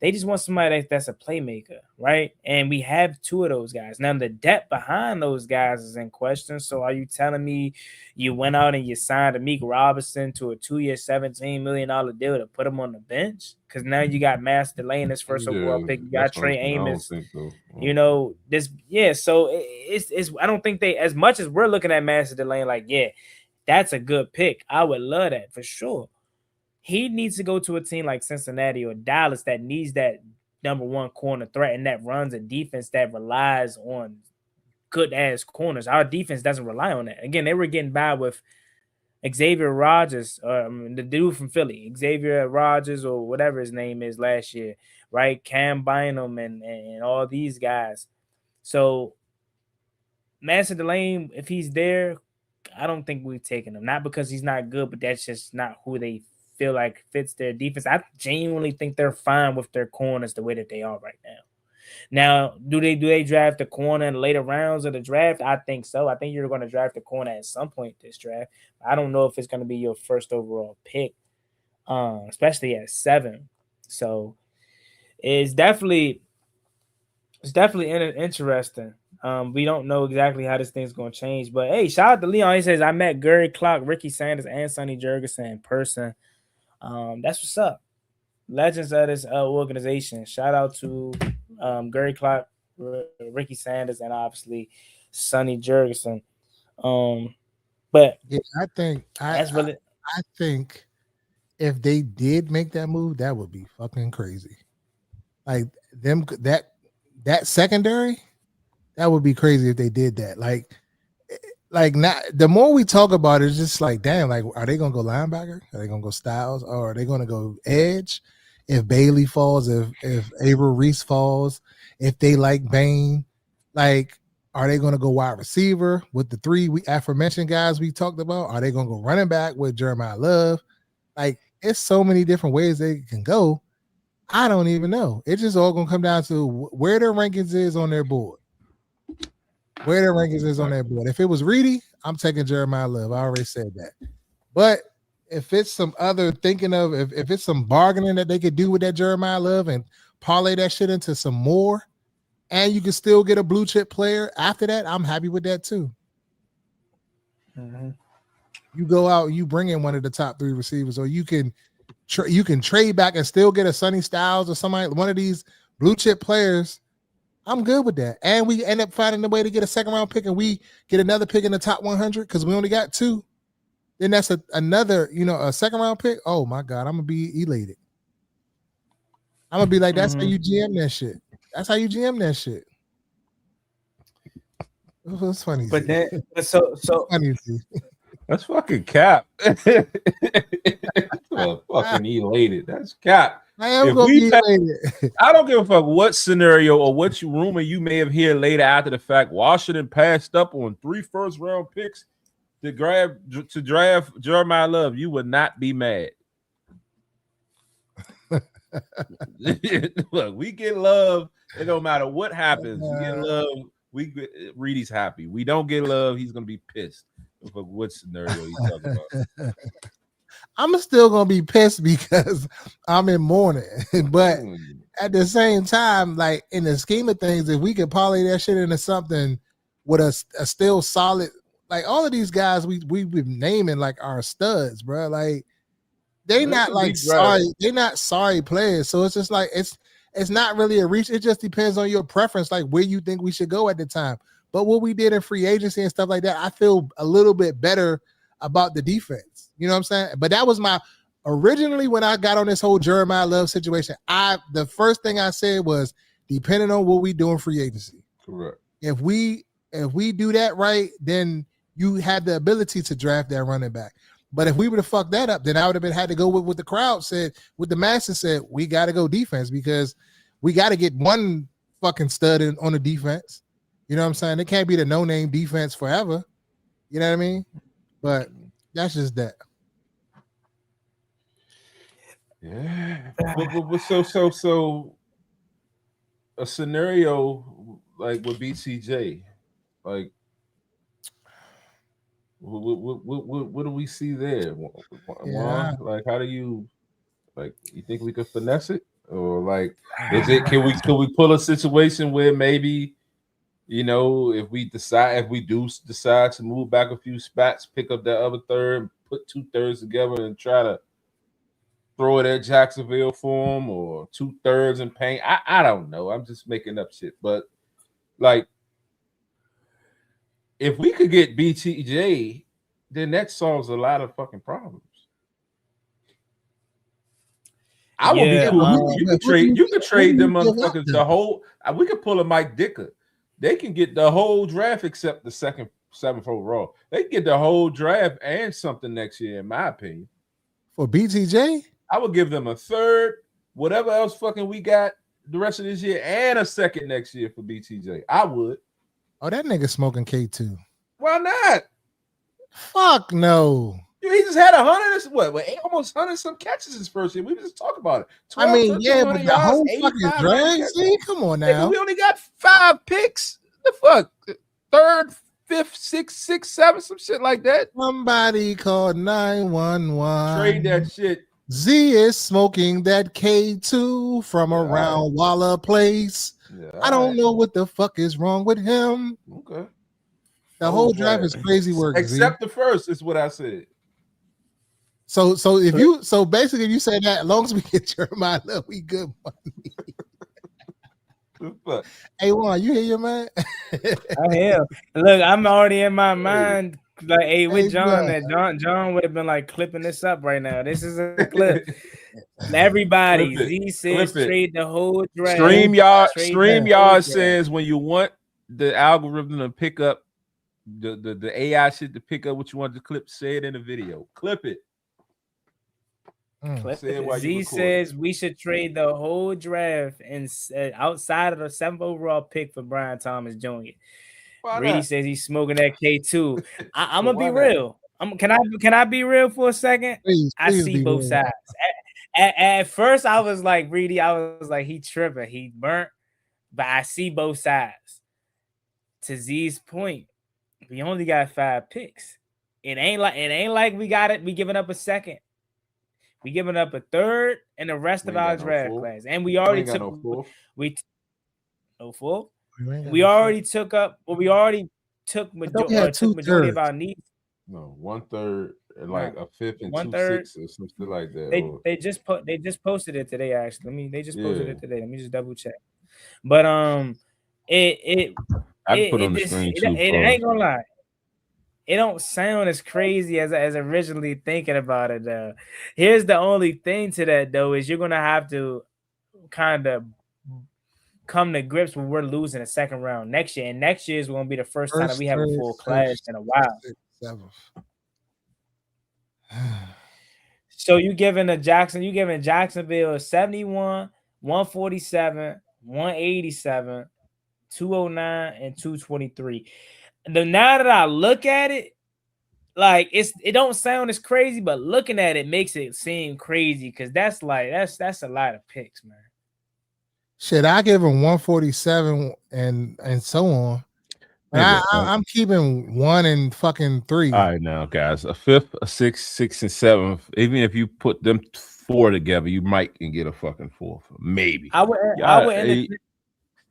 They just want somebody that's a playmaker, right? And we have 2 of those guys. Now, the depth behind those guys is in question. So are you telling me you went out and you signed Meek Robinson to a 2-year, $17 million deal to put him on the bench? Because now you got Master Delane, this first overall pick. You got Trey Amos. You know, this, yeah. So it's I don't think they, as much as we're looking at Master Delane, like, yeah, that's a good pick. I would love that for sure. He needs to go to a team like Cincinnati or Dallas that needs that number 1 corner threat and that runs a defense that relies on good ass corners. Our defense doesn't rely on that. Again, they were getting by with Xavier Rogers, the dude from Philly, Xavier Rogers or whatever his name is last year, right? Cam Bynum and all these guys. So Master Delane, if he's there, I don't think we've taken him. Not because he's not good, but that's just not who they feel like fits their defense. I genuinely think they're fine with their corners the way that they are right now. Now, do they draft the corner in later rounds of the draft? I think so. I think you're going to draft the corner at some point this draft. I don't know if it's going to be your first overall pick, especially at 7. So it's definitely interesting. We don't know exactly how this thing's going to change. But, hey, shout out to Leon. He says, I met Gary Clark, Ricky Sanders, and Sonny Jurgensen in person. That's what's up. Legends of this organization. Shout out to Gary Clark, Ricky Sanders, and obviously Sonny Jurgensen. But yeah, I think if they did make that move, that would be fucking crazy. Like them, that secondary, that would be crazy if they did that. Like not the more we talk about it, it's just like, damn, like, are they gonna go linebacker? Are they gonna go Styles? Or are they gonna go edge? If Bailey falls, if Averill Reese falls, if they like Bain, like, are they gonna go wide receiver with the 3 we aforementioned guys we talked about? Are they gonna go running back with Jeremiah Love? Like, it's so many different ways they can go. I don't even know. It's just all gonna come down to where their rankings is on their board. Where their rankings is on that board. If it was Reedy, I'm taking Jeremiah Love. I already said that. But if it's some other thinking of, if it's some bargaining that they could do with that Jeremiah Love and parlay that shit into some more, and you can still get a blue chip player after that, I'm happy with that too. Mm-hmm. You go out, you bring in one of the top 3 receivers, or you can trade back and still get a Sonny Styles or somebody, one of these blue chip players. I'm good with that. And we end up finding a way to get a 2nd round pick and we get another pick in the top 100 because we only got 2. Then that's another, a 2nd round pick. Oh my God, I'm going to be elated. I'm going to be like, that's how you GM that shit. That's how you GM that shit. It's funny. But then, so funny. That's fucking cap. Fucking elated. That's cap. I am going to be elated. I don't give a fuck what scenario or what rumor you may have heard later after the fact. Washington passed up on 3 first-round picks to draft Jeremiah Love. You would not be mad. Look, we get Love. It don't matter what happens. We get Love. Reedy's happy. We don't get Love. He's gonna be pissed. What scenario he's talking about? I'm still gonna be pissed because I'm in mourning, but at the same time, like, in the scheme of things, if we could parlay that shit into something with a still solid, like, all of these guys we've been naming like our studs, bro. Like, they're not like sorry, they're not sorry players. So it's just like it's not really a reach. It just depends on your preference, like where you think we should go at the time. But what we did in free agency and stuff like that, I feel a little bit better about the defense. You know what I'm saying? But that was my originally when I got on this whole Jeremiah Love situation. The first thing I said was, depending on what we do in free agency. Correct. If we do that right, then you had the ability to draft that running back. But if we would have fucked that up, then I would have had to go with what the crowd said, what the masses said. We got to go defense because we got to get one fucking stud on the defense. You know what I'm saying? It can't be the no-name defense forever. You know what I mean? But that's just that. Yeah. But so a scenario like with BCJ, like what do we see there? Yeah. Like how do you think we could finesse it? Or like is it can we pull a situation where maybe if we do decide to move back a few spots, pick up that other third, put 2/3 together and try to throw it at Jacksonville for them, or 2/3 in paint. I don't know. I'm just making up shit. But like if we could get BTJ, then that solves a lot of fucking problems. I would be cool. You could trade them motherfuckers the whole. We could pull a Mike Dicker. They can get the whole draft except the seventh overall. They can get the whole draft and something next year, in my opinion. For BTJ, I would give them a third, whatever else fucking we got the rest of this year, and a second next year for BTJ. I would. Oh, that nigga smoking K2. Why not? Fuck no. He just had 100, almost 100 some catches his first year. We just talk about it. 12, I mean, yeah, but the whole fucking draft. See, come on now. We only got 5 picks. The fuck, 3rd, 5th, 6th, 7th, some shit like that. Somebody called 911. Trade that shit. Z is smoking that K2 from around Walla Place. Yeah, I don't know what the fuck is wrong with him. Okay. The whole draft is crazy work. Except the first is what I said. So basically you say that as long as we get Jeremiah Love, we good money. Hey Juan, you hear your man? I am. Look, I'm already in my mind. Like, hey, with John, that John would have been like clipping this up right now. This is a clip. Everybody, Z says trade the whole draft. StreamYard says when you want the algorithm to pick up the AI shit to pick up what you want the clip, say it in the video. Clip it. Z says we should trade the whole draft and outside of the 7th overall pick for Brian Thomas Jr. Brady says he's smoking that K2. I'm gonna be real. Can I be real for a second? Please I see both sides. At first, I was like Brady. I was like he tripping, he burnt, but I see both sides. To Z's point, we only got 5 picks. It ain't like we got it. We giving up a second. We giving up a third and the rest of our draft class, and we already took no full. We already took up. Well, we already took majority of our needs. No, 1/3 and like a 5th and 2/6 or something like that. They just posted it today. Actually, they just posted it today. Let me just double check. But I put on the screen too. It ain't gonna lie. It don't sound as crazy as originally thinking about it though. Here's the only thing to that though is you're gonna have to kind of come to grips when we're losing a second round next year, and next year is going to be the first time that we have a full class in a while. So you giving Jacksonville 71, 147, 187, 209, and 223. Now that I look at it, like it don't sound as crazy, but looking at it makes it seem crazy because that's a lot of picks, man. Shit, I give him 147 and so on. I'm keeping 1 and fucking 3. All right, now, guys, a 5th, a 6th, 6th, and 7th. Even if you put them 4 together, you might can get a fucking 4th, maybe. I would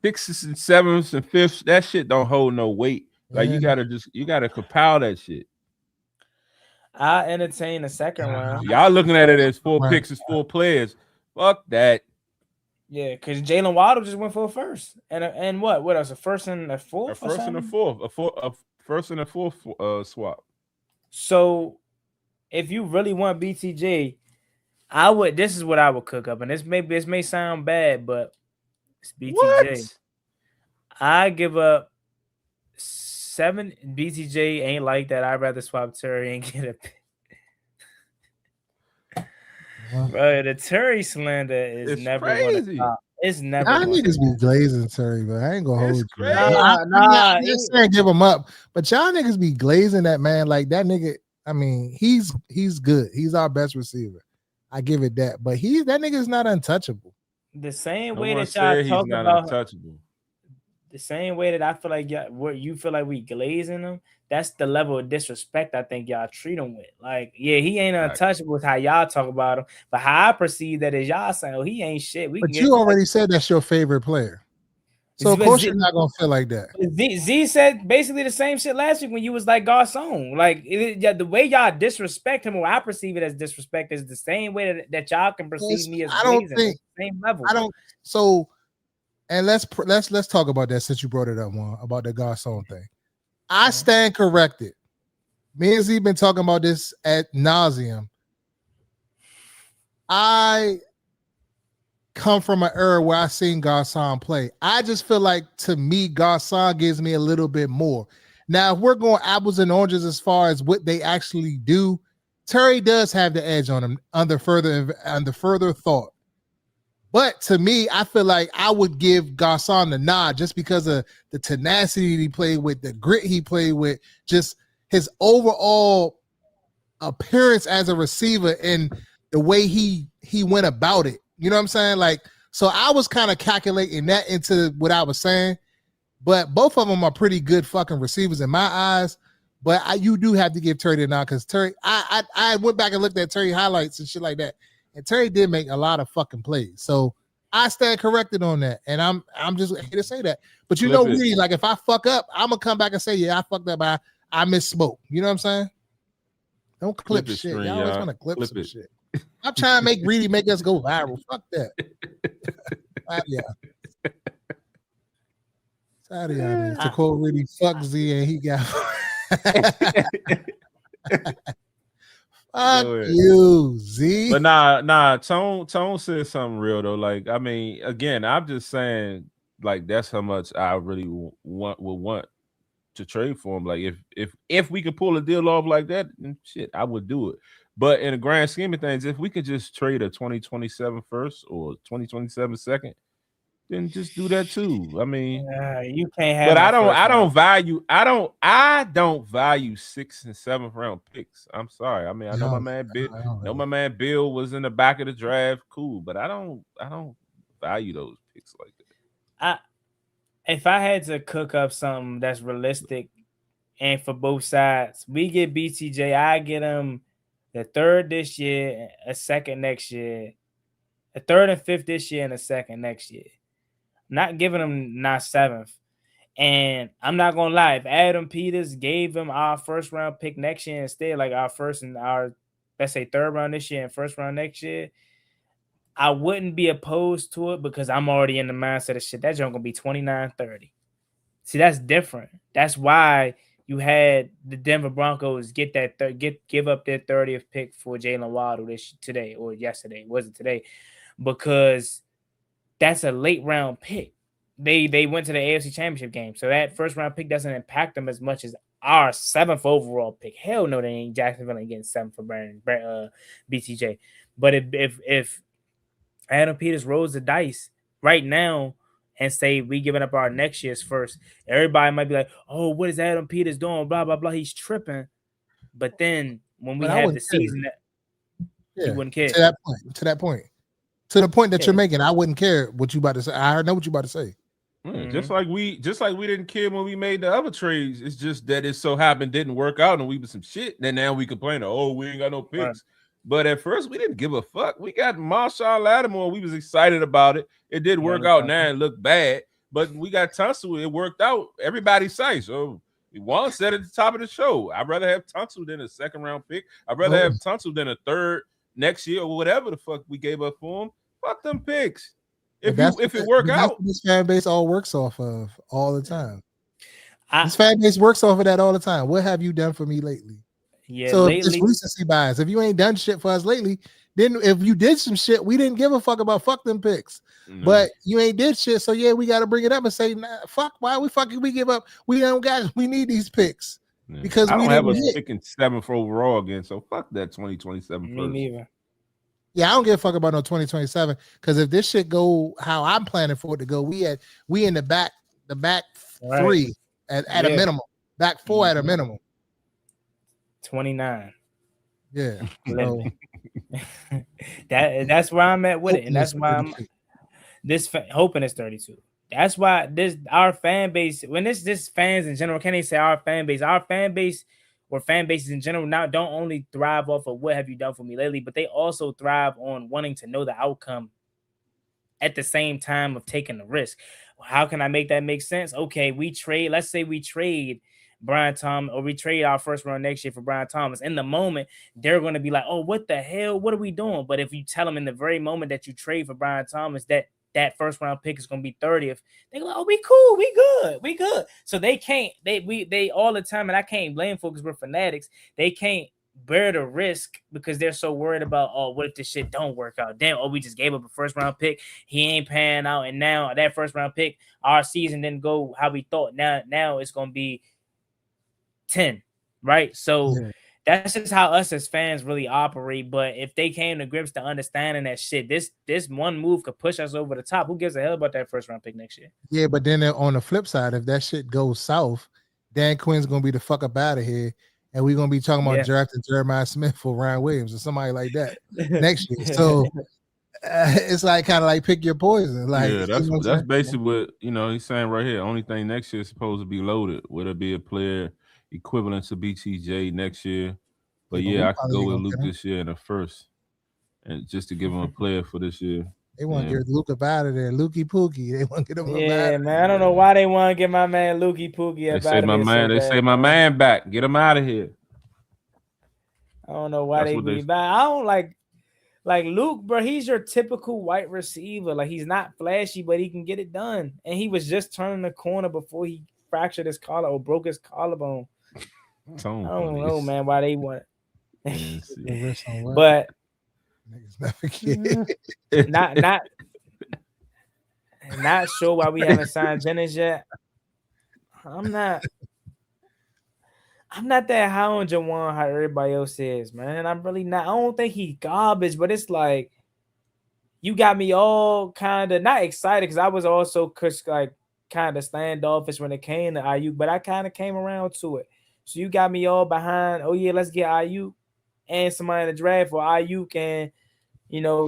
6th and 7th and 5th. That shit don't hold no weight. Like you gotta compile that shit. I entertain a second round. Y'all looking at it as 4 picks as 4 players. Fuck that. Yeah, because Jalen Waddle just went for a first and what else? A first and a fourth? A first and a fourth. A first and a fourth swap. So if you really want BTJ, this is what I would cook up, and this may sound bad, but it's BTJ. What? I give up 7. BTJ ain't like that. I'd rather swap Terry and get a pick. Bro, the Terry slander is never going to stop. It's never Y'all going niggas to be glazing Terry, but I ain't gonna It's hold you. crazy. I'm Nah. not saying give him up, but y'all niggas be glazing that man like that nigga. I mean, he's good. He's our best receiver. I give it that, but that nigga is not untouchable. The same No way one that y'all said he's talk not about untouchable. the same way that I feel like y'all, where you feel like we glazing him, that's the level of disrespect I think y'all treat him with. Like, yeah, he ain't untouchable with how y'all talk about him, but how I perceive that is y'all saying, oh, he ain't shit. We But can you get already said that's your favorite player, so of but course you're not gonna feel like that. Z said basically the same shit last week when you was like Garcon. Like the way y'all disrespect him, or I perceive it as disrespect, is the same way that y'all can perceive me as I don't glazing. think Same level. I don't. So, and let's talk about that since you brought it up, Juan, about the Garcon thing. I stand corrected. Me and Z been talking about this ad nauseum. I come from an era where I seen Garcon play. I just feel like, to me, Garcon gives me a little bit more. Now, if we're going apples and oranges as far as what they actually do, Terry does have the edge on him under further thought. But to me, I feel like I would give Garcon the nod just because of the tenacity he played with, the grit he played with, just his overall appearance as a receiver and the way he went about it. You know what I'm saying? Like, so I was kind of calculating that into what I was saying. But both of them are pretty good fucking receivers in my eyes. But you do have to give Terry the nod because Terry, I went back and looked at Terry highlights and shit like that, and Terry did make a lot of fucking plays. So I stand corrected on that, and I'm just here to say that. But you know, really, like if I fuck up, I'm gonna come back and say, yeah, I fucked up. I misspoke. You know what I'm saying? Don't clip shit. Screen, y'all always want to clip some it. shit. I'm trying to make us go viral. Fuck that. Yeah. To quote Reedy, fuck Z and he got fuck you, Z. But nah, Tone said something real though. Like, I mean, again, I'm just saying, like, that's how much I really would want to trade for him. Like, if we could pull a deal off like that, then shit, I would do it. But in the grand scheme of things, if we could just trade a 2027 first or 2027 second, then just do that too. I mean, you can't have. But I don't value 6th and 7th round picks. I'm sorry. I mean, I know my man Bill. My man Bill was in the back of the draft. Cool, but I don't value those picks like that. If I had to cook up something that's realistic and for both sides, we get BTJ. I get him the 3rd this year, a 2nd next year, a 3rd and 5th this year, and a 2nd next year. Not giving him not 7th. And I'm not gonna lie, if Adam Peters gave him our 1st round pick next year instead, like our 1st and our, let's say, 3rd round this year and 1st round next year, I wouldn't be opposed to it because I'm already in the mindset of shit. That joint gonna be 29-30. See, that's different. That's why you had the Denver Broncos give up their 30th pick for Jalen Waddle today or yesterday. Was it today? Because that's a late round pick. They went to the AFC Championship game, so that 1st round pick doesn't impact them as much as our 7th overall pick. Hell no, they ain't. Jacksonville ain't getting 7th for BTJ. But if Adam Peters rolls the dice right now and say we giving up our next year's 1st, everybody might be like, "Oh, what is Adam Peters doing? Blah blah blah. He's tripping." But then when we have the season, he wouldn't care. To that point, to the point that you're making, I wouldn't care what you about to say. I know what you about to say. Just like we didn't care when we made the other trades. It's just that it so happened didn't work out and we was some shit. Then now we complain, oh, we ain't got no picks. Right. But at first we didn't give a fuck. We got Marshawn Lattimore. We was excited about it. It did work out now and look bad. But we got Tunsil. It worked out. Everybody's safe. So Juan said at the top of the show, I'd rather have Tunsil than a 2nd round pick. I'd rather have Tunsil than a 3rd next year or whatever the fuck we gave up for him. Fuck them picks. If it work out, this fan base all works off of all the time. This fan base works off of that all the time. What have you done for me lately? Yeah, so lately, if it's recency bias. If you ain't done shit for us lately, then if you did some shit, we didn't give a fuck about fuck them picks. But you ain't did shit, so yeah, we got to bring it up and say, nah, fuck. Why we give up? We need these picks because I we don't have didn't us picking 7th overall again. So fuck that 2027 me neither. Yeah, I don't give a fuck about no 2027 because if this shit go how I'm planning for it to go, we in the back Right. 3 at a Yeah. minimum, back 4 at a minimum. 29. Yeah, so Literally. That's where I'm at with it, and hoping it's that's why I'm 32. hoping it's 32. That's why our fan base, when it's just fans in general, can't even say our fan base or fan bases in general now don't only thrive off of what have you done for me lately, but they also thrive on wanting to know the outcome at the same time of taking the risk. How can I make that make sense? Okay, let's say we trade Brian Thomas, or we trade our first round next year for Brian Thomas. In the moment, they're going to be like, oh, what the hell? What are we doing? But if you tell them in the very moment that you trade for Brian Thomas, that first round pick is going to be 30th, they go, oh, we cool, we good. So they can't, they all the time, and I can't blame folks, we're fanatics. They can't bear the risk because they're so worried about, oh, what if this shit don't work out? Damn, oh, we just gave up a first round pick. He ain't panning out, and now that first round pick, our season didn't go how we thought. Now it's gonna be 10, right? So that's just how us as fans really operate. But if they came to grips to understanding that shit, this one move could push us over the top. Who gives a hell about that first round pick next year? Yeah, but then on the flip side, if that shit goes south, Dan Quinn's gonna be the fuck up out of here, and we're gonna be talking about drafting Jeremiah Smith for Ryan Williams or somebody like that next year. So it's like kind of like pick your poison. Like, yeah, that's basically what he's saying right here. Only thing next year is supposed to be loaded. Would it be a player equivalent to BTJ next year? But yeah, I could go with Luke this year in the first, and just to give him a player for this year. They want to get Luke up out of there, Lukey Pookie. They want to get him. Yeah, man. I don't know why they want to get my man Lukey Pookie up out of there. They say my man back. Get him out of here. I don't know why they bring back. I don't like Luke, bro. He's your typical white receiver. Like, he's not flashy, but he can get it done. And he was just turning the corner before he fractured his collar or broke his collarbone. I don't know, man, why they want it. But not sure why we haven't signed Jennings yet. I'm not that high on Jawan how everybody else is, man. I'm really not. I don't think he's garbage, but it's like you got me all kind of not excited because I was also like kind of standoffish when it came to Aiyuk, but I kind of came around to it. So you got me all behind. Oh yeah, let's get Aiyuk and somebody in the draft for Aiyuk and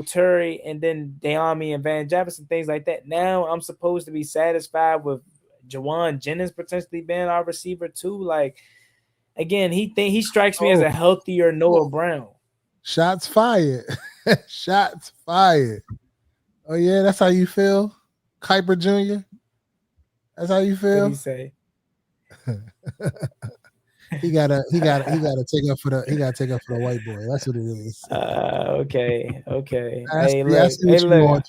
Terry and then Deami and Van Jefferson, things like that. Now I'm supposed to be satisfied with Jawan Jennings potentially being our receiver too. Like, again, he strikes me as a healthier Noah Brown. Shots fired. Shots fired. Oh yeah, that's how you feel, Kuiper Jr. That's how you feel. What do you say? He gotta take up for the white boy. That's what it is. Okay. Hey, look.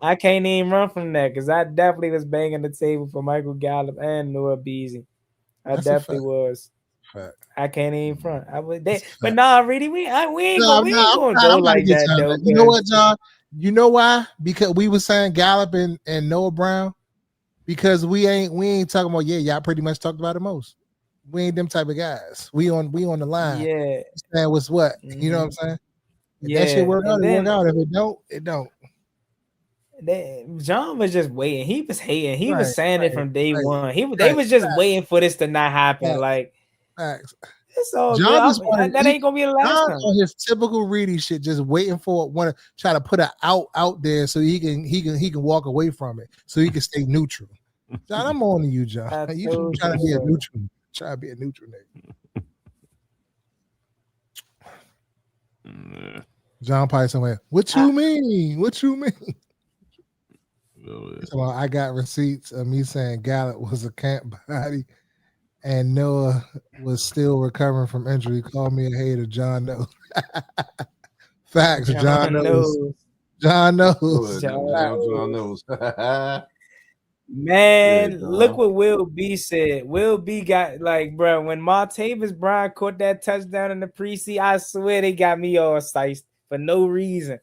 I can't even run from that because I definitely was banging the table for Michael Gallup and Noah Beasley. That's definitely was. Fact. I can't even front. But nah, really, we ain't gonna go like that though. You know what, John? You know why? Because we were saying Gallup and Noah Brown. Because we ain't talking about y'all pretty much talked about it most. We ain't them type of guys. We on the line. Yeah. Saying what's what. You know what I'm saying? If that shit work out, it work out. If it don't, it don't. John was just waiting. He was hating. He was saying it from day one. They was just waiting for this to not happen. Like, it's all John good. That ain't gonna be the last time. On his typical Reedy shit, just waiting for want to try to put it out there so he can walk away from it, so he can stay neutral. John, I'm on to you, John. You trying to be a neutral. Try to be a neutral nigga. John probably somewhere. What you mean? What you mean? So I got receipts of me saying Gallup was a camp body and Noah was still recovering from injury. Call me a hater. John knows. Facts. John knows. John knows. John knows. Man, look what Will B said. Will B got like, bro, when Martavis Bryant caught that touchdown in the preseason, I swear they got me all sized for no reason.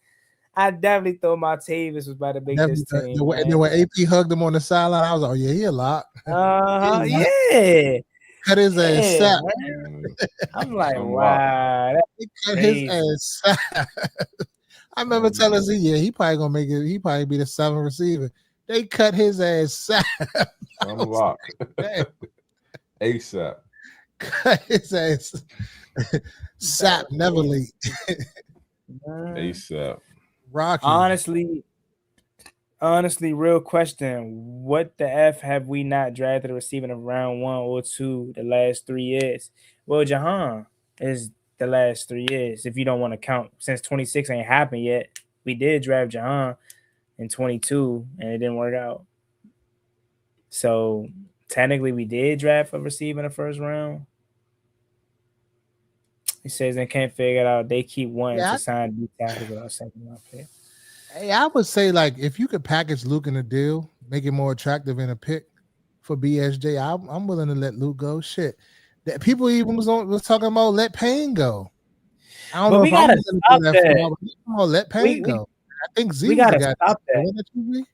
I definitely thought Martavis was about to make this team. And then when AP hugged him on the sideline, I was like, oh yeah, he a lot. Yeah. Cut his ass. I'm like, wow. They cut his ass. I remember telling Z, yeah, he probably gonna make it. He probably be the 7th receiver. They cut his ass. Unlock. ASAP. Cut his ass. Sap never late. ASAP. Rocky. Honestly, real question. What the F have we not drafted a receiver in round 1 or 2 the last 3 years? Well, Jahan is the last 3 years. If you don't want to count, since 26 ain't happened yet. We did draft Jahan in 22 and it didn't work out. So technically we did draft a receiver in the first round. He says they can't figure it out. They keep wanting to sign deep tackles without second round pick. Hey, I would say, like, if you could package Luke in a deal, make it more attractive in a pick for BSJ, I'm willing to let Luke go. Shit, that people even was talking about let Payne go. I don't know if I'm stop that. Let Payne go. I think Z we gotta stop that.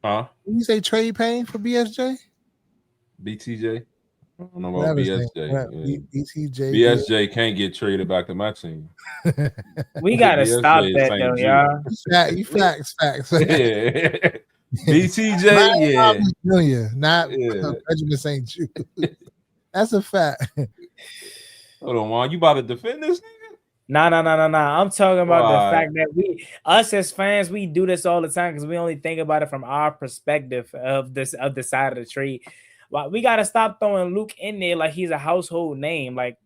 Huh? Did you say trade Payne for BSJ? BTJ? I don't know about BSJ. BTJ. BSJ can't get traded back to my team. We gotta stop that though, y'all. You facts. Yeah. BTJ, yeah. Junior, not Benjamin St. Jude. That's a fact. Hold on, Juan. You about to defend this nigga? Nah. I'm talking about the fact that us as fans, we do this all the time because we only think about it from our perspective of the side of the trade. Well, we gotta stop throwing Luke in there like he's a household name. Like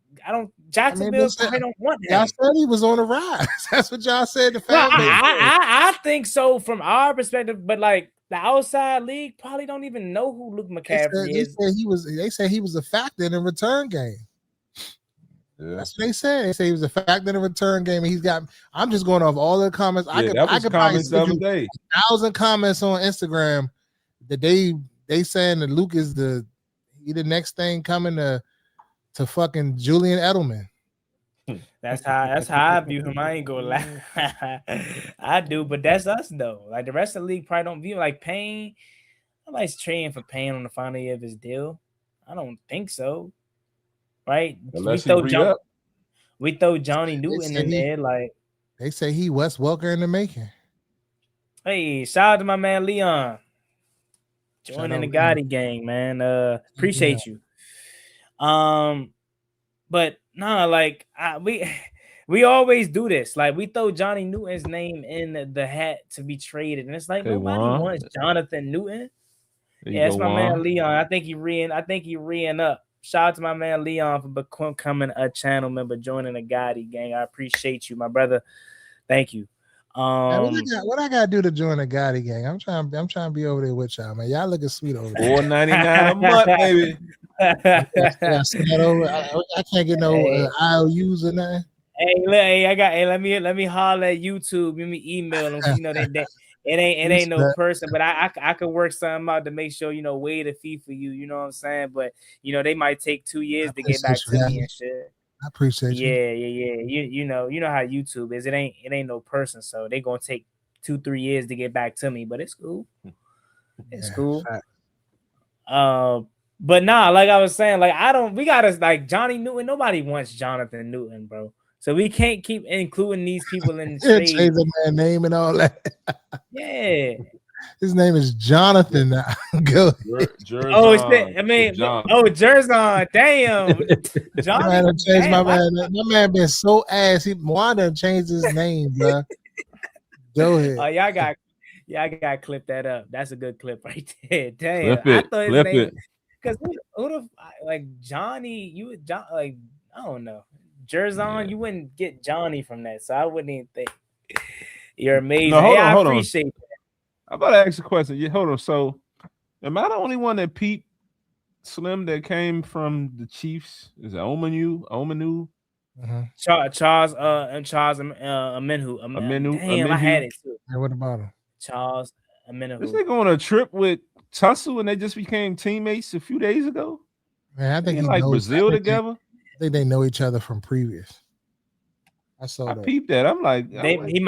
Jacksonville probably don't want him. Y'all said he was on the rise. That's what y'all said. The fan base. I think so from our perspective, but like the outside league probably don't even know who Luke McCaffrey is. They said he was a factor in the return game. Yeah. That's what they said. They say he was a factor in the return game, and he's got. I'm just going off all the comments. I could comments the other day. 1,000 comments on Instagram that they saying that Luke is the next thing coming to fucking Julian Edelman. That's how I view him. I ain't gonna lie. I do, but that's us though. Like the rest of the league probably don't view like Payne. Nobody's trading for Payne on the final year of his deal. I don't think so. Right? Unless we throw Johnny Newton in there. Like they say he Wes Welker in the making. Hey, shout out to my man Leon. Joining the Gotti gang, man. Appreciate you. But no, like we always do this. Like we throw Johnny Newton's name in the hat to be traded, and it's like nobody wants Jonathan Newton. Yeah, it's my man Leon. I think he re-ing up. Shout out to my man Leon for becoming a channel member, joining the Gotti gang. I appreciate you, my brother. Thank you. What I gotta do to join the Gotti gang? I'm trying to be over there with y'all, man. Y'all looking sweet over there. $4.99 a month, baby. I can't get no IOUs or nothing. Let me holler at YouTube. Let me email them. You know it ain't no person, but I could work something out to make sure waive the fee for you. You know what I'm saying? But they might take 2 years to get back to me and shit. I appreciate you. Yeah. You know how YouTube is. It ain't no person, so they gonna take 2-3 years to get back to me. But it's cool. It's cool. But nah, like I was saying, like we gotta like Johnny Newton. Nobody wants Jonathan Newton, bro. So we can't keep including these people in the trade. Change the man's name and all that. Yeah. His name is Jonathan now. Go. Jerzon. Damn. Jonathan. My man been so ass. He wanted to change his name, bro. Go ahead. Oh, y'all got clip that up. That's a good clip right there. Damn. Clip it. Because who like Johnny, I don't know. Jerzon, you wouldn't get Johnny from that, so I wouldn't even think. You're amazing. No, I appreciate that. I'm about to ask a question. Hold on. So, am I the only one that peeped Slim that came from the Chiefs? Is it Omenu? Charles Amenu. Damn, I had it too. Hey, what about him? Charles Amenu. Is they go on a trip with Tussle and they just became teammates a few days ago? Man, I think like Brazil together. I think they know each other from previous. I peeped that. I'm like, he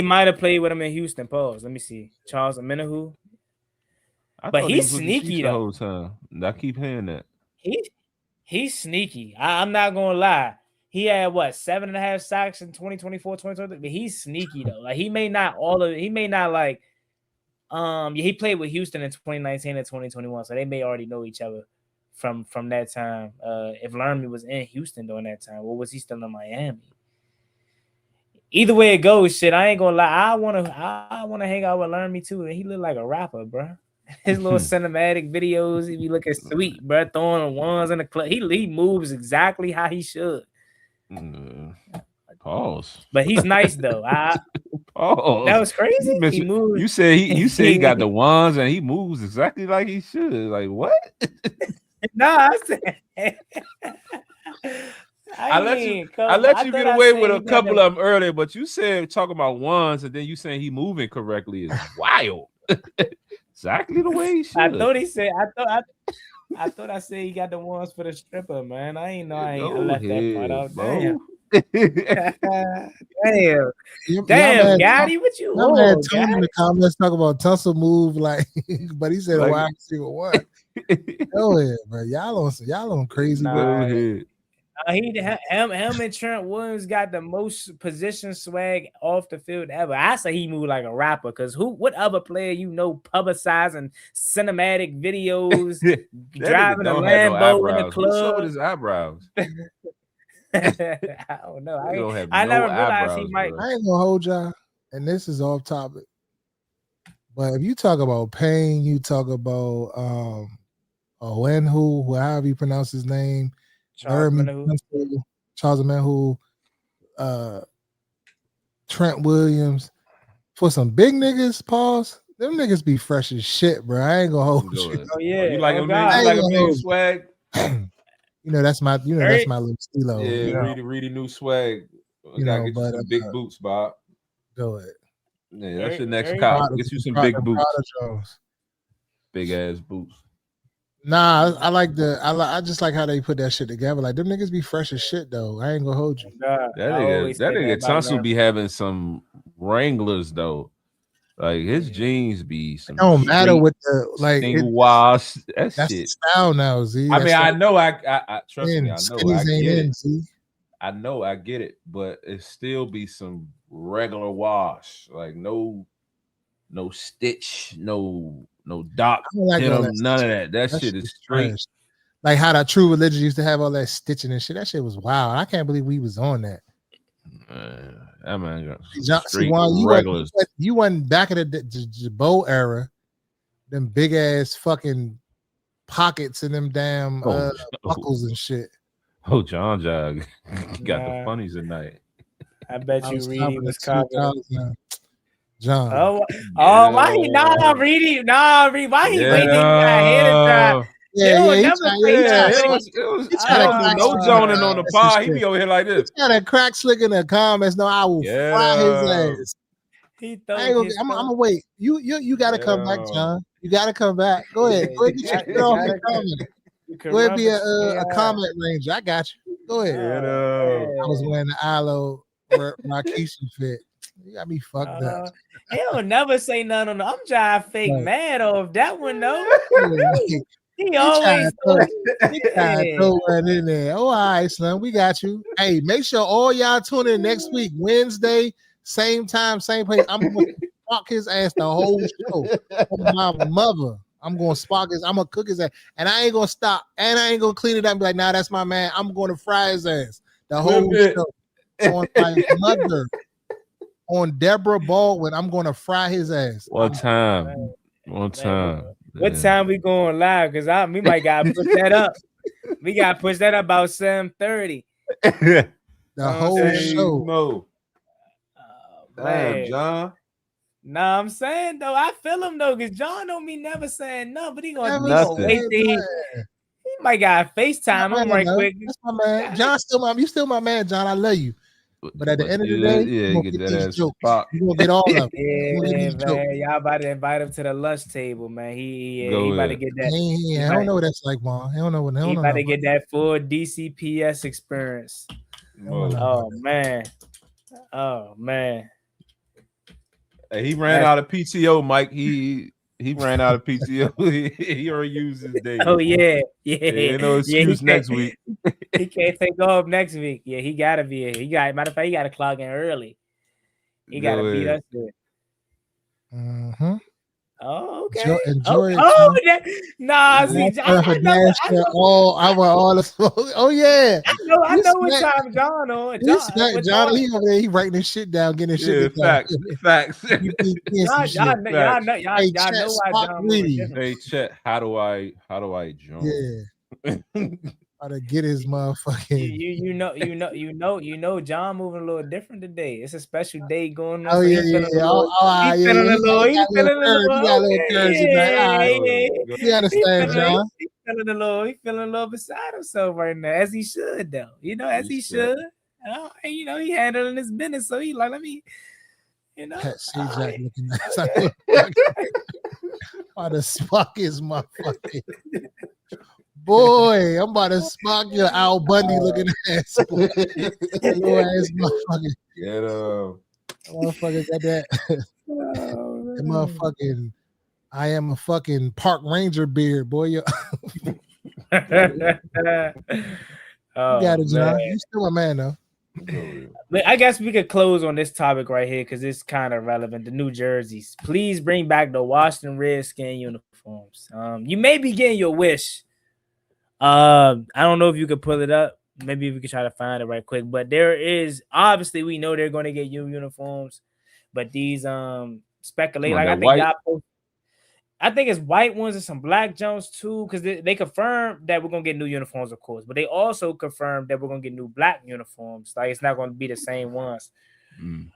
might have played with him in Houston. Pause. Let me see. Charles Amenu. But he's sneaky though. The whole time. I keep hearing that. He's sneaky. I'm not gonna lie. He had what 7.5 sacks in 2024, 2023. But he's sneaky though. Like he may not like he played with Houston in 2019 and 2021, so they may already know each other from that time. If Laramie was in Houston during that time, or was he still in Miami? Either way it goes, shit, I ain't gonna lie. I wanna hang out with Laramie too. And he look like a rapper, bro. His little cinematic videos, he be looking sweet, bro. Throwing ones in the club. He moves exactly how he should. Pause. But he's nice though. Pause. That was crazy. He moved. You said he got the ones and he moves exactly like he should. Like what? Nah, I said. I let you get away with a couple of them earlier, but you said talking about ones and then you saying he moving correctly is wild. Exactly the way he should. I thought I said he got the ones for the stripper, man. I ain't know I left that part out. Damn, Gotti, what you on? Tony in the comments talk about tussle move, like, but he said a wide receiver one. Go ahead, bro. Y'all on crazy. Go ahead. Him and Trent Williams got the most position swag off the field ever. I say he moved like a rapper because what other player publicizing cinematic videos, driving a Lambo in the club? What's up with his eyebrows? I don't know. I never realized he might. I ain't gonna hold y'all, and this is off topic. But if you talk about Payne, you talk about Owenhu, however you pronounce his name. Charles Manhu, Trent Williams, for some big niggas, pause. Them niggas be fresh as shit, bro. I ain't gonna hold you. Oh yeah, you like a big swag. That's my little stilo. Yeah, Reedy new swag. You gotta get you some big boots, Bob. Go ahead. Yeah, that's your next cop. Get you some big boots. Big ass boots. Nah, I just like how they put that shit together. Like them niggas be fresh as shit though. I ain't gonna hold you. That nigga Tunsil be having some Wranglers though. Like his jeans be some. It don't matter with the like wash. That's shit. The style now, Z. I mean, I know. I trust me. I know. I get it. Z. I know. I get it. But it still be some regular wash. Like no stitch. No doc. Like none of that. That shit is straight. Trash. Like how that True Religion used to have all that stitching and shit. That shit was wild. I can't believe we was on that. That man you went back in the Bo era, them big ass fucking pockets and them damn buckles and shit. Oh, John got the funnies tonight. I bet you Reedy was copying. John. Why he Reedy? Why he waiting ahead of time? No zoning on the pod. He be over here like this. He got a crack slick in the comments. No, I will fry his ass. I'm gonna wait. You gotta come back, John. You gotta come back. Go ahead. Go ahead. Get your off the comment. Go ahead, be a comment ranger. I got you. Go ahead. I was wearing the Ilo Marquise fit. You got me fucked up. He'll never say none on the. I'm trying to fake mad off that one though. He always throw one in there. Oh, all right, son. We got you. Hey, make sure all y'all tune in next week, Wednesday, same time, same place. I'm gonna spark his ass the whole show. My mother. I'm gonna spark his. I'm gonna cook his ass, and I ain't gonna stop, and I ain't gonna clean it up and be like, nah, that's my man. I'm gonna fry his ass the whole show. On my mother, on Deborah Baldwin, I'm gonna fry his ass. One time. What time we going live? Because we might gotta push that up. We gotta push that up about 7:30. The whole show. Damn, John. Nah, I'm saying though, I feel him though, because John don't be never saying no, but he gonna wait. He might gotta FaceTime him right quick. That's my man. John, you still my man, John. I love you. But at the end of the day, you get that ass jokes. You gonna get all of them. Man. Y'all about to invite him to the lunch table, man. He about to get that. I don't know what that's like, man. I don't know what. He about to get that full DCPS experience. Oh man. Hey, he ran out of PTO, Mike. He He ran out of PTO. He already used his day. Oh yeah. Ain't no excuse next week. He can't take off next week. Yeah, he gotta be here. Matter of fact, he gotta clock in early. He gotta beat us in. Mm-hmm. Oh, okay. Enjoy it. Nah, see, I want all the smoke. Oh yeah, I know what time John on. John, he over there, he writing this shit down, getting his shit down. Facts. Y'all know why John moving. Hey, Chet, how do I join? Yeah. How to get his motherfucking you know John moving a little different today. It's a special day going on. Oh so yeah. He's feeling a little. He got a little curves. You understand, John? He's feeling a little beside himself right now, as he should though. You know, as he should. And, you know, he handling his business, so he like, let me, you know. Jack looking at how the fuck is motherfucking boy, I'm about to smock your Al Bundy looking ass. Boy. Little ass motherfucker. Get up. Motherfucker got that. That motherfucking I am a fucking park ranger beard, boy. You got it, John. You still a man though. But I guess we could close on this topic right here because it's kind of relevant. The New Jerseys. Please bring back the Washington Redskins uniforms. You may be getting your wish. I don't know if you could pull it up. Maybe we could try to find it right quick. But there is obviously we know they're going to get new uniforms, but these speculate like I think it's white ones and some black Jones too, because they confirmed that we're gonna get new uniforms, of course, but they also confirmed that we're gonna get new black uniforms. Like it's not gonna be the same ones.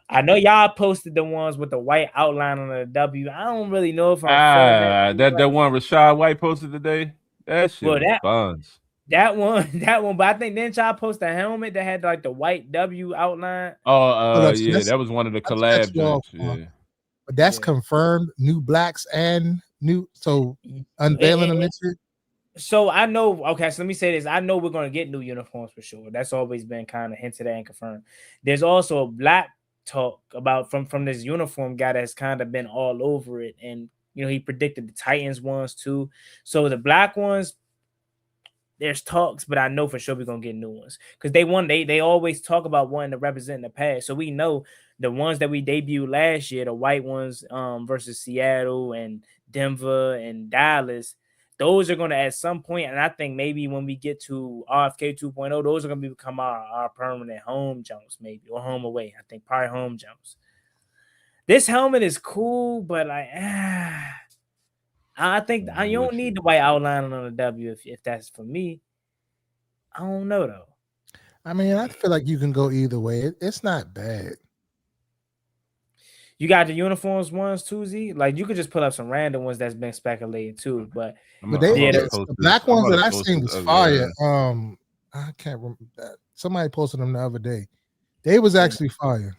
I know y'all posted the ones with the white outline on the W. I don't really know if I'm that one Rashad White posted today. That shit was buns. That one, but I think then y'all post a helmet that had like the white W outline. Yeah, that was one of the collab joints. Yeah. But that's confirmed. New blacks and new unveiling them this year. So I know. Okay, so let me say this. I know we're gonna get new uniforms for sure. That's always been kind of hinted at and confirmed. There's also a black talk about from this uniform guy that's kind of been all over it, and you know he predicted the Titans ones too. So the black ones, there's talks, but I know for sure we're gonna get new ones because they always talk about wanting to represent the past. So we know the ones that we debuted last year, the white ones versus Seattle and Denver and Dallas, those are gonna at some point, and I think maybe when we get to RFK 2.0, those are gonna become our permanent home jumps, maybe, or home away. I think probably home jumps. This helmet is cool, but like I think you don't need the white outline on the W if that's for me. I don't know though. I mean, I feel like you can go either way. It's not bad. You got the uniforms ones too, Z. Like you could just put up some random ones that's been speculated too, but the black ones that I seen was fire. I can't remember that. Somebody posted them the other day. They was actually fire.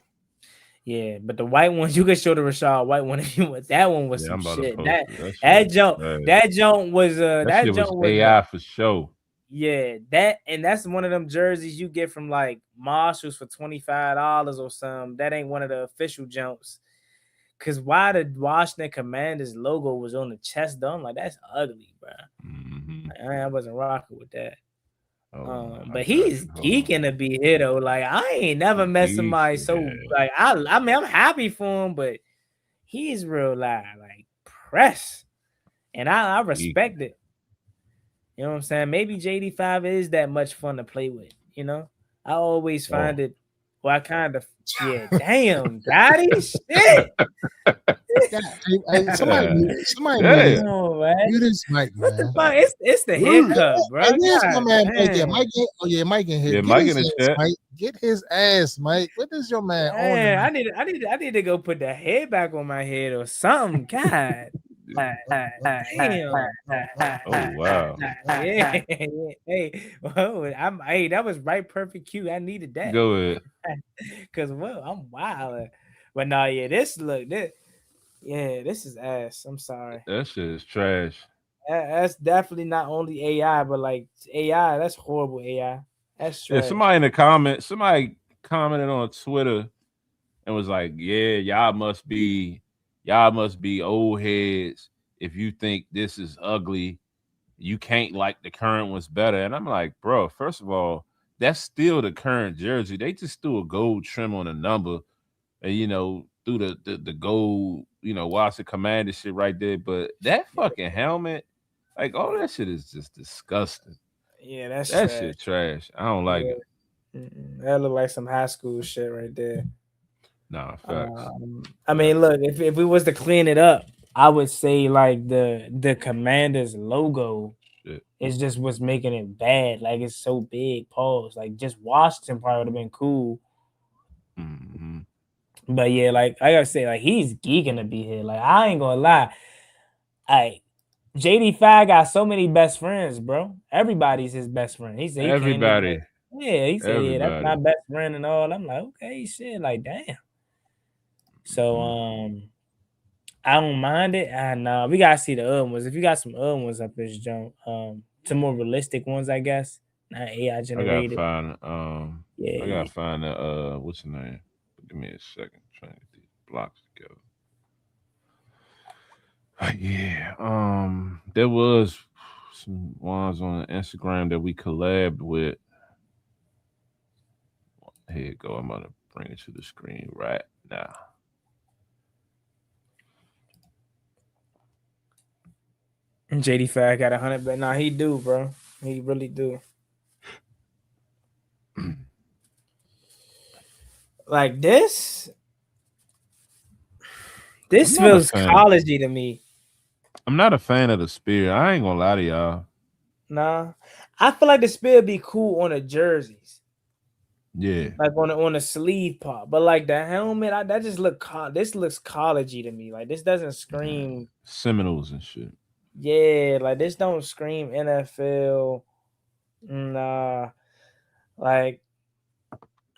Yeah, but the white ones, you could show the Rashad White one if you want. That one was some shit. That jump was that jump was AI for sure. Yeah, that's one of them jerseys you get from like Marshalls for $25 or something. That ain't one of the official jumps. Cause why the Washington Commanders logo was on the chest though? I'm like, that's ugly, bro. Mm-hmm. I wasn't rocking with that. But he's geeking to be here though. Like I ain't never met somebody so like I mean I'm happy for him, but he's real like press, and I respect it. You know what I'm saying? Maybe JD5 is that much fun to play with. You know, I always find it. Well, I kind of damn, daddy, shit. Somebody mute this mic, man. It's the haircut, bro. Mike in here. Yeah, Mike in the chat. Get his ass, Mike. What is your man on? I need to go put the hair back on my head or something. God. Damn. Oh wow. Yeah. Hey, that was right perfect cue. I needed that. Go ahead. Cause I'm wild. But no, this is ass. I'm sorry. That shit is trash. That's definitely not only AI, but like AI, that's horrible AI. That's trash. Yeah, somebody commented on Twitter and was like, yeah, y'all must be old heads if you think this is ugly, you can't like the current one's better. And I'm like, bro, first of all, that's still the current jersey. They just threw a gold trim on the number and threw the gold, Washington Commander shit right there. But that fucking helmet, like all that shit is just disgusting. Yeah, that's That trash. shit trash. I don't like Yeah, it. that look like some high school shit right there. Nah, facts. I mean, Facts. look, if we was to clean it up, I would say like the Commanders logo Shit. is just what's making it bad. Like it's so big. Pause. Like just Washington probably would have been cool. Hmm. But yeah, like I gotta say, like he's geeking to be here. Like I ain't gonna lie. Like JD5 got so many best friends, bro. Everybody's his best friend. He said he came to Everybody. yeah, he said, yeah, that's my Everybody. best friend and all. I'm like, okay, shit, like damn. So Mhm. I don't mind it. And we gotta see the other ones. If you got some other ones up this jump, some more realistic ones, I guess. Not AI I gotta generated. find I Yeah. gotta find the what's the name? Give me a second. Trying to get these blocks together. Yeah. There was some ones on Instagram that we collabed with. Here you go. I'm gonna bring it to the screen right now. JD5 got 100, but nah, he do, bro. He really do. Like I'm this not a feels fan. collegey to me. I'm not a fan of the spear. I ain't gonna lie to y'all. Nah, I feel like the spill be cool on the jerseys, Yeah. like on the sleeve part. But like the helmet, that just this looks collegey to me. Like this doesn't Yeah. scream. Seminoles and shit. Yeah, like this don't scream NFL. Nah, like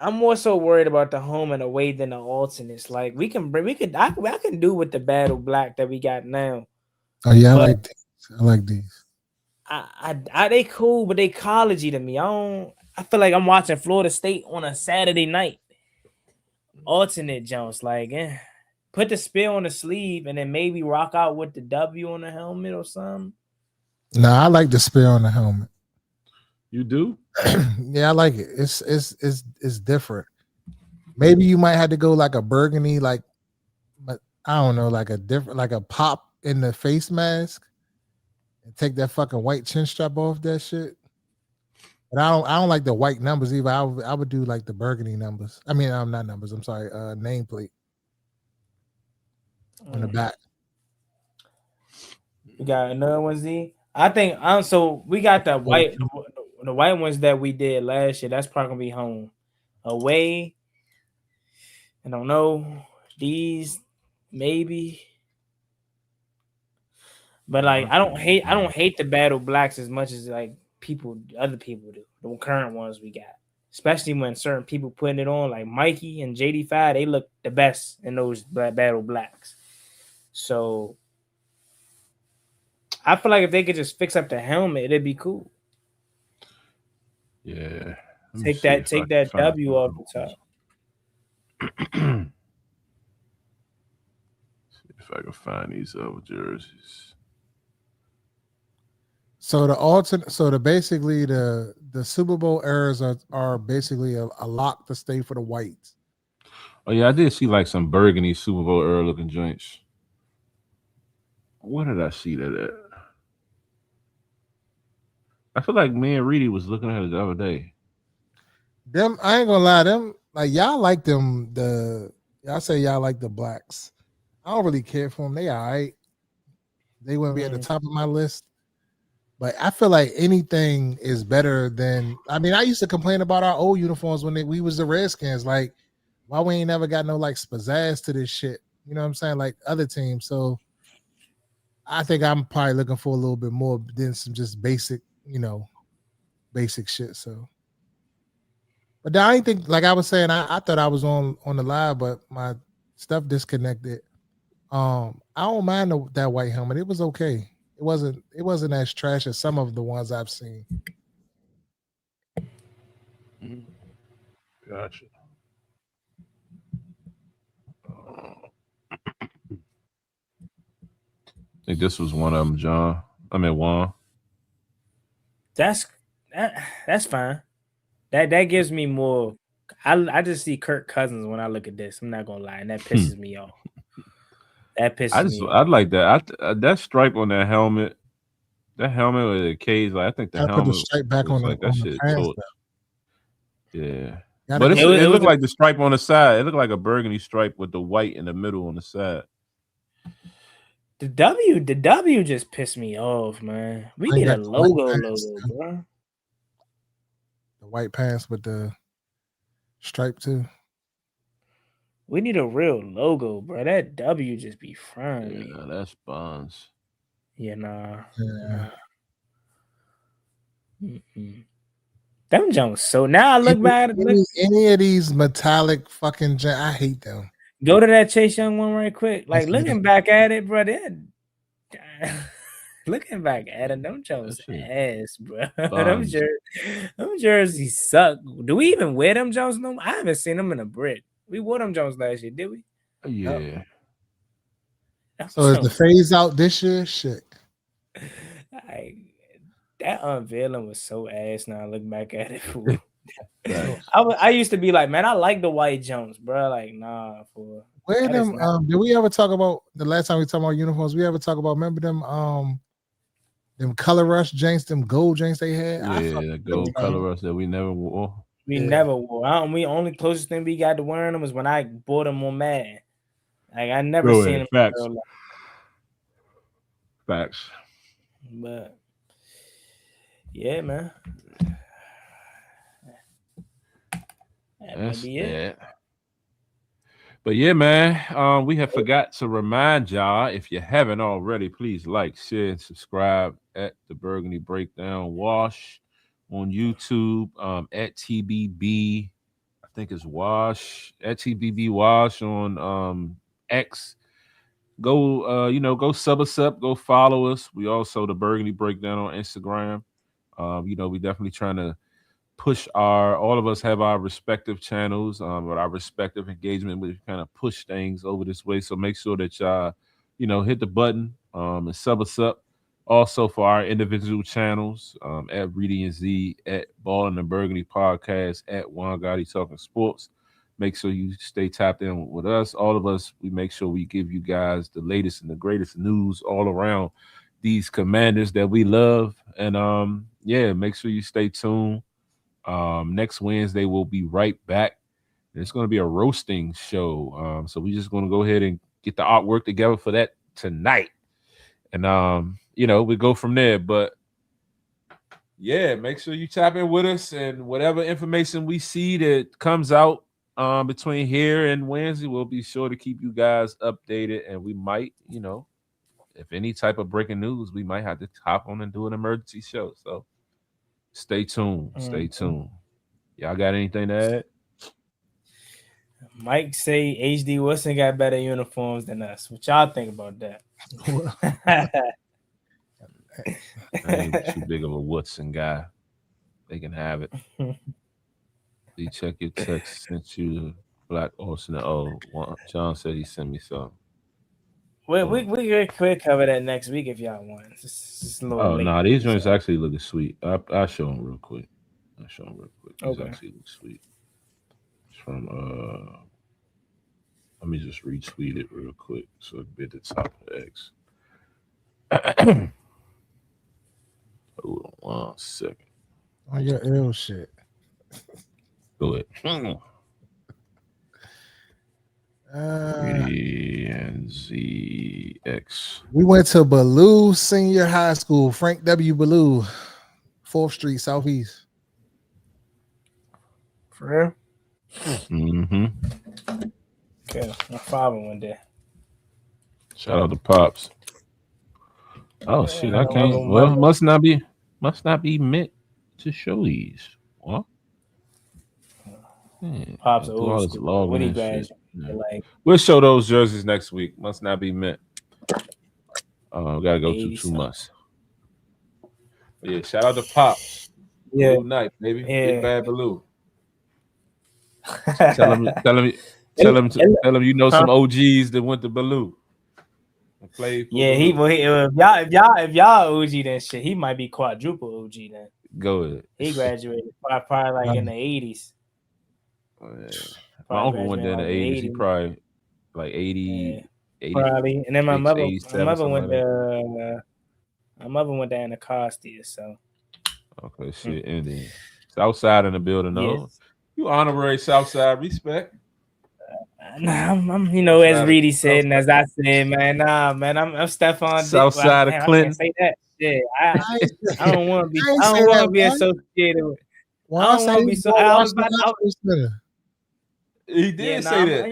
I'm more so worried about the home and away than the alternates. Like I can do with the battle black that we got now, Oh yeah, I but like these. I like these. they cool, but they collegey to me. I don't. I feel like I'm watching Florida State on a Saturday night. Alternate Jones, like, put the spill on the sleeve and then maybe rock out with the W on the helmet or something. Nah, I like the spear on the helmet. You do? Yeah, I like it. It's different. Maybe you might have to go like a burgundy, like, but I don't know, like a different, like a pop in the face mask, and take that fucking white chin strap off that shit. But I don't like the white numbers either. I would do like the burgundy numbers. I mean, not numbers. I'm sorry, nameplate on the Mm. back. We got another one, Z. I think so we got the white ones that we did last year. That's probably gonna be home. Away, I don't know. These maybe. But like I don't hate the battle blacks as much as like other people do. The current ones we got. Especially when certain people putting it on, like Mikey and JD5, they look the best in those battle blacks. So I feel like if they could just fix up the helmet, it'd be cool. Yeah. Let me see if I Take can that find W some off other the top. ones. See if I can find these other jerseys. So the alternate, so the basically the Super Bowl errors are basically a lock to stay for the whites. Oh yeah, I did see like some burgundy Super Bowl era looking joints. What did I see that at? I feel like me and Reedy was looking at it the other day. Them, I ain't gonna lie, them like y'all like them. Y'all say y'all like the blacks. I don't really care for them. They all right. They wouldn't be at the Mm. top of my list. But I feel like anything is better than. I mean, I used to complain about our old uniforms when we was the Redskins. Like, why we ain't never got no like pizzazz to this shit? You know what I'm saying? Like other teams. So I think I'm probably looking for a little bit more than some just basic, basic shit. So, but I ain't think like I was saying. I thought I was on the live, but my stuff disconnected. I don't mind that white helmet. It was okay. It wasn't as trash as some of the ones I've seen. Mhm. Gotcha. think this was one of them, John. I mean, Juan. That's fine. That gives me more. I just see Kirk Cousins when I look at this. I'm not gonna lie, and that pisses me off. That pisses me off. I like that. That stripe on that helmet with the cage. Like I think the I put the helmet stripe back was on like the that shit pants. torch. Yeah. Gotta But go. it was looked like the stripe on the side. It looked like a burgundy stripe with the white in the middle on the side. The W just pissed me off, man. We I need a got the white logo, pants. bro. The white pants with the stripe too. We need a real logo, bro. That W just be frying me. Yeah, that's Bonds. Yeah, nah. Yeah. Mm-mm. Them Jones. So now I look back. Any of these metallic fucking, I hate them. Go to that Chase Young one right quick. Like Yes, looking back at it, bro. Looking back at it, them Jones ass, bro. them jerseys suck. Do we even wear them Jones no more? I haven't seen them in a brick. We wore them Jones last year, did we? Yeah. So is the phase out this year? Shit. That unveiling was so ass. Now I look back at it. I used to be like, man, I like the white Jones, bro. Like, nah. Where them? Did we ever talk about the last time we talked about uniforms? We ever talk about? Remember them? Them color rush janks, them gold janks they had. Yeah, the gold color rush that we never wore. We never wore. We only closest thing we got to wearing them was when I bought them on Madden. Like I never seen them. Facts. But yeah, man. That's it. But yeah, man, we have forgot to remind y'all, if you haven't already, please like, share, and subscribe at the Burgundy Breakdown Wash on YouTube, at TBB, I think it's Wash, at TBB Wash on X. Go, go sub us up, go follow us. We also the Burgundy Breakdown on Instagram. We definitely trying to push all of us have our respective channels, with our respective engagement. We kind of push things over this way. So make sure that y'all, hit the button and sub us up. Also for our individual channels, at Reedy and Z, at Ball and the Burgundy Podcast, at Juan Gotti Talking Sports. Make sure you stay tapped in with us. All of us, we make sure we give you guys the latest and the greatest news all around these Commanders that we love. And make sure you stay tuned. Next Wednesday we'll be right back. It's going to be a roasting show. So we're just going to go ahead and get the artwork together for that tonight. And we go from there. But yeah, make sure you tap in with us, and whatever information we see that comes out between here and Wednesday, we'll be sure to keep you guys updated. And we might, if any type of breaking news, we might have to hop on and do an emergency show. So stay tuned. Stay tuned. Y'all got anything to add? Mike say HD Wilson got better uniforms than us. What y'all think about that? I ain't too big of a Woodson guy. They can have it. Please check your text. Sent you Black Austin. Oh, John said he sent me some. Well, we could cover that next week if y'all want. Just a little late. No, these joints actually look sweet. I'll show them real quick. These actually look sweet. It's from let me just retweet it real quick so it'll be at the top of the X. Hold on 1 second. Oh, your ill shit. Go ahead. and ZX. We went to Ballou Senior High School, Frank W. Ballou, 4th Street Southeast. For real? Mm-hmm. Okay, my father one day. Shout out to Pops. Oh shit, I can't. Well, must not be meant to show these. What? Pops old school. When he graduated, like we'll show those jerseys next week. Must not be meant. We gotta go through 2 months. But yeah, shout out to Pops. Yeah, Blue night, baby. Yeah. Big Bad Blue. Tell him you know some OGs that went to Baloo. Played for Yeah, the if y'all OG then shit, he might be quadruple OG then. Go ahead. He graduated probably like in the 80s. My uncle went there in the 80s. He probably like 80, Yeah, 80 probably. And then my mother went like there. My mother went there in the Costia, so. Okay, shit. Indian. Southside in the building, though. Yes. You honorary Southside, respect. Nah, I'm as Reedy said, and as I said, man, man, I'm Stephon. Southside of Clinton. I can't say that shit. I don't want to be. I don't want to be associated with. Well, I don't want to be so. He did say that.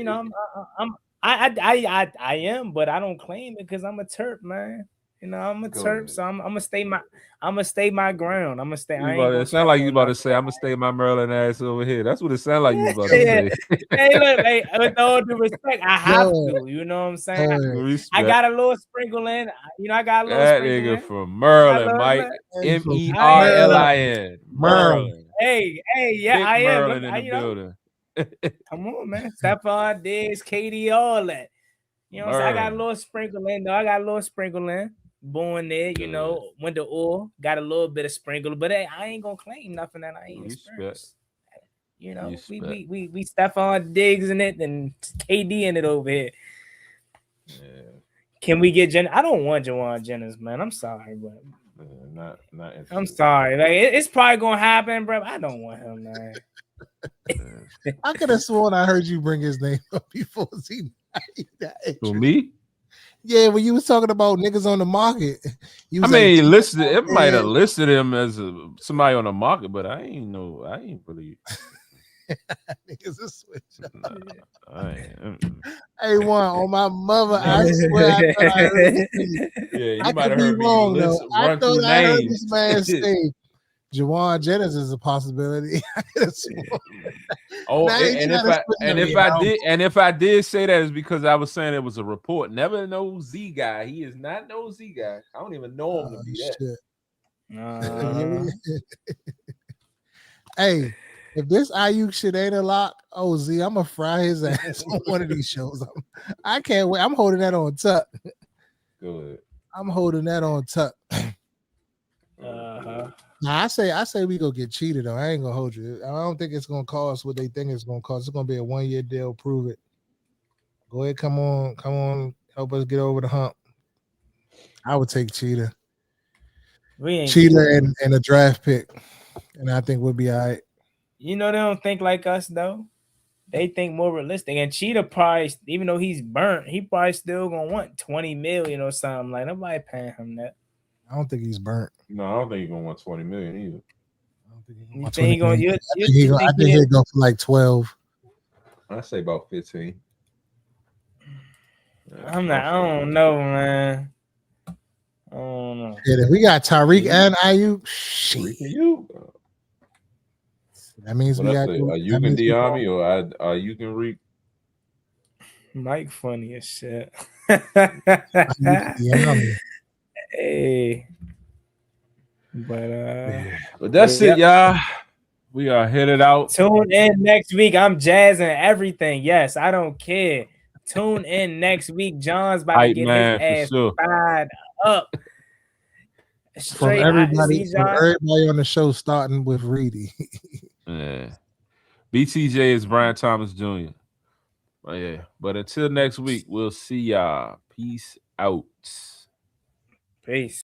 I am, but I don't claim it because I'm a Terp, man. I'm a Terp, so I'm gonna stay my ground. I'm gonna stay. It sound like you about to say, I'm gonna stay my Maryland ass over here. That's what it sound like you about to say. Hey, look, with all due respect, I have to. You know what I'm saying? I got a little sprinkle in. I got a little that sprinkle nigga in. from Maryland, Mike. Merlin. Maryland. Hey, yeah, Big I am. Maryland in the building. Come on, man. Stephon Diggs, KD, all that. You know what I'm saying? I got a little sprinkle in, though. I got a little sprinkle in. Born there, went to oil, got a little bit of sprinkle, but hey, I ain't gonna claim nothing that I ain't experienced. We Stephon Diggs in it and KD in it over here. Yeah. Can we get Jen? I don't want Juwan Jennings, man. I'm sorry, but not I'm sorry. Like it's probably gonna happen, bro. I don't want him, man. I could have sworn I heard you bring his name up before. For me? Yeah, when you was talking about niggas on the market, it might have listed him as somebody on the market, but I ain't really. Niggas a switch. Hey, on my mother, I swear I thought I heard this. Yeah, you might have heard me wrong, though. I thought I heard this man say Juwan Jennings is a possibility. If I did say that, it's because I was saying it was a report. Never no Z guy. He is not no Z guy. I don't even know him to be that. Hey, if this Aiyuk shit ain't a lock, Z, I'm gonna fry his ass on one of these shows. I can't wait. I'm holding that on tuck. Good. I'm holding that on tuck. Now I say we go get cheated though. I ain't gonna hold you. I don't think it's gonna cost what they think it's gonna cost. It's gonna be a 1-year deal. Prove it. Go ahead, come on, help us get over the hump. I would take Cheetah. Cheetah and a draft pick, and I think we'll be all right. They don't think like us though. They think more realistic. And Cheetah probably, even though he's burnt, he probably still gonna want $20 million or something. Like nobody paying him that. I don't think he's burnt. No, I don't think he's gonna want $20 million either. I don't think he's gonna want I think he'll go for like 12. I say about 15. I don't know, man. I don't know. Yeah, if we got Tyreek and Aiyuk, shit. That means we got Aiyuk and Diami or Aiyuk and Reek. Mike funny as shit. Hey. But that's it, y'all. We are headed out. Tune in next week. I'm jazzing everything. Yes, I don't care. Tune in next week. John's about to get his ass fired up. Straight from everybody on the show, starting with Reedy. Yeah. BTJ is Brian Thomas Jr. But until next week, we'll see y'all. Peace out. Peace.